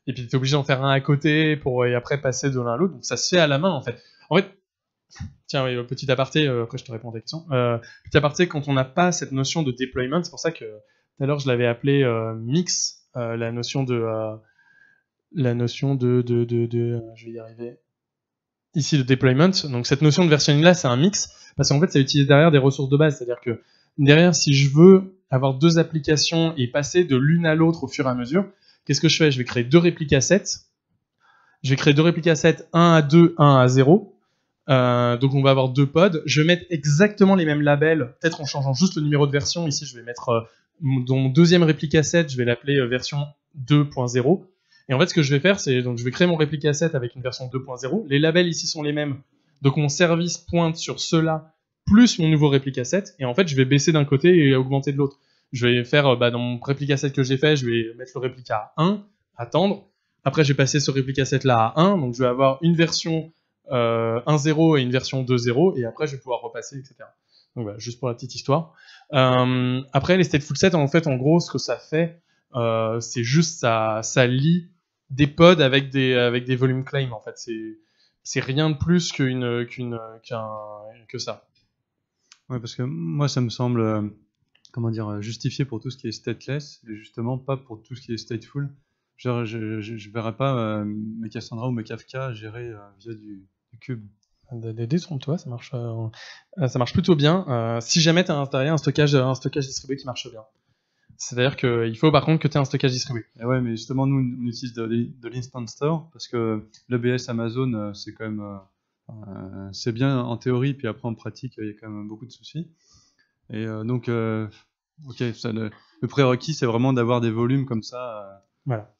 tu étais obligé d'en faire un à côté et après passer de l'un à l'autre. Donc, ça se fait à la main, en fait. Tiens, oui, petit aparté, après je te réponds à ta question. Petit aparté, quand on n'a pas cette notion de deployment, c'est pour ça que tout à l'heure je l'avais appelé mix, la notion de je vais y arriver. Ici, le deployment. Donc cette notion de versionning là, c'est un mix, parce qu'en fait, ça utilise derrière des ressources de base. C'est-à-dire que derrière, si je veux avoir deux applications et passer de l'une à l'autre au fur et à mesure, qu'est-ce que je fais? Je vais créer deux répliques sets. Je vais créer deux répliques sets, 1 à 2, 1 à 0. Donc on va avoir deux pods. Je vais mettre exactement les mêmes labels, peut-être en changeant juste le numéro de version. Ici, je vais mettre dans mon deuxième réplique set, je vais l'appeler version 2.0. Et en fait, ce que je vais faire, c'est donc je vais créer mon réplique set avec une version 2.0. Les labels ici sont les mêmes. Donc mon service pointe sur ceux-là plus mon nouveau réplique set. Et en fait, je vais baisser d'un côté et augmenter de l'autre. Je vais faire dans mon réplique set que j'ai fait, je vais mettre le réplica à 1, attendre. Après, je vais passer ce réplique set là à 1. Donc je vais avoir une version 1.0 et une version 2.0, et après je vais pouvoir repasser, etc. Donc voilà, juste pour la petite histoire. Après, les stateful sets, en fait, en gros, ce que ça fait, c'est juste ça lie des pods avec des volume claims. En fait, c'est rien de plus que ça. Ouais, parce que moi, ça me semble, justifié pour tout ce qui est stateless, et justement pas pour tout ce qui est stateful. Genre, je verrais pas mes Cassandra ou mes Kafka gérés via du cube. Détrompe-toi, ça marche plutôt bien. Si jamais tu as installé un stockage distribué qui marche bien. C'est-à-dire qu'il faut par contre que tu aies un stockage distribué. Et ouais, mais justement, nous, on utilise de l'instant store parce que l'EBS Amazon, c'est quand même. C'est bien en théorie, puis après en pratique, il y a quand même beaucoup de soucis. Et donc, ok, le prérequis, c'est vraiment d'avoir des volumes comme ça. Voilà.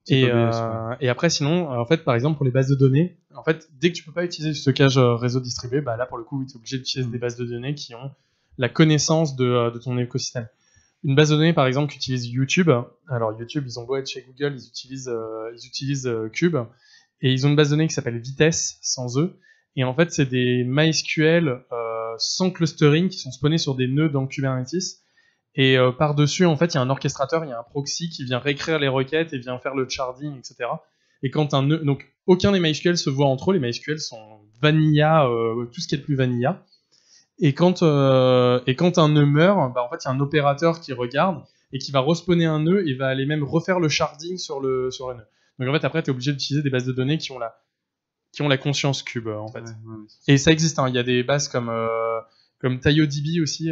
Et après, sinon, en fait, par exemple, pour les bases de données, en fait, dès que tu peux pas utiliser du stockage réseau distribué, bah là, pour le coup, tu es obligé d'utiliser des bases de données qui ont la connaissance de ton écosystème. Une base de données, par exemple, qu'utilise YouTube. Alors, YouTube, ils ont beau être chez Google, ils utilisent Cube. Et ils ont une base de données qui s'appelle Vitesse, sans E. Et en fait, c'est des MySQL sans clustering qui sont spawnés sur des nœuds dans Kubernetes. Et par-dessus, en fait, il y a un orchestrateur, il y a un proxy qui vient réécrire les requêtes et vient faire le sharding, etc. Et quand un nœud, donc aucun des MySQL se voit entre eux, les MySQL sont vanilla, tout ce qui est le plus vanilla. Et quand un nœud meurt, bah en fait, il y a un opérateur qui regarde et qui va respawner un nœud et va aller même refaire le sharding sur le nœud. Donc en fait, après, tu es obligé d'utiliser des bases de données qui ont la conscience cube, en fait. Ouais. Et ça existe, hein. Il y a des bases comme TiDB aussi,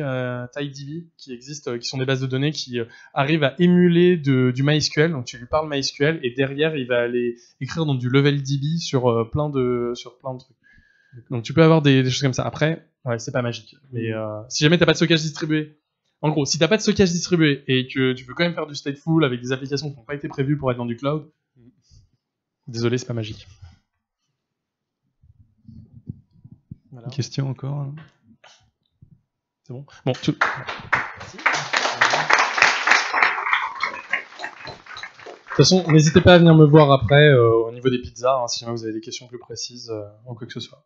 TiDB, qui existent, qui sont des bases de données qui arrivent à émuler du MySQL. Donc tu lui parles MySQL et derrière il va aller écrire dans du LevelDB sur plein de trucs. Donc tu peux avoir des choses comme ça. Après, ouais, c'est pas magique. Mais si jamais t'as pas de stockage distribué, en gros, si t'as pas de stockage distribué et que tu veux quand même faire du stateful avec des applications qui n'ont pas été prévues pour être dans du cloud, désolé, c'est pas magique. Voilà. Une question encore? C'est bon. Bon, Merci. De toute façon, n'hésitez pas à venir me voir après au niveau des pizzas, hein, si jamais vous avez des questions plus précises ou quoi que ce soit.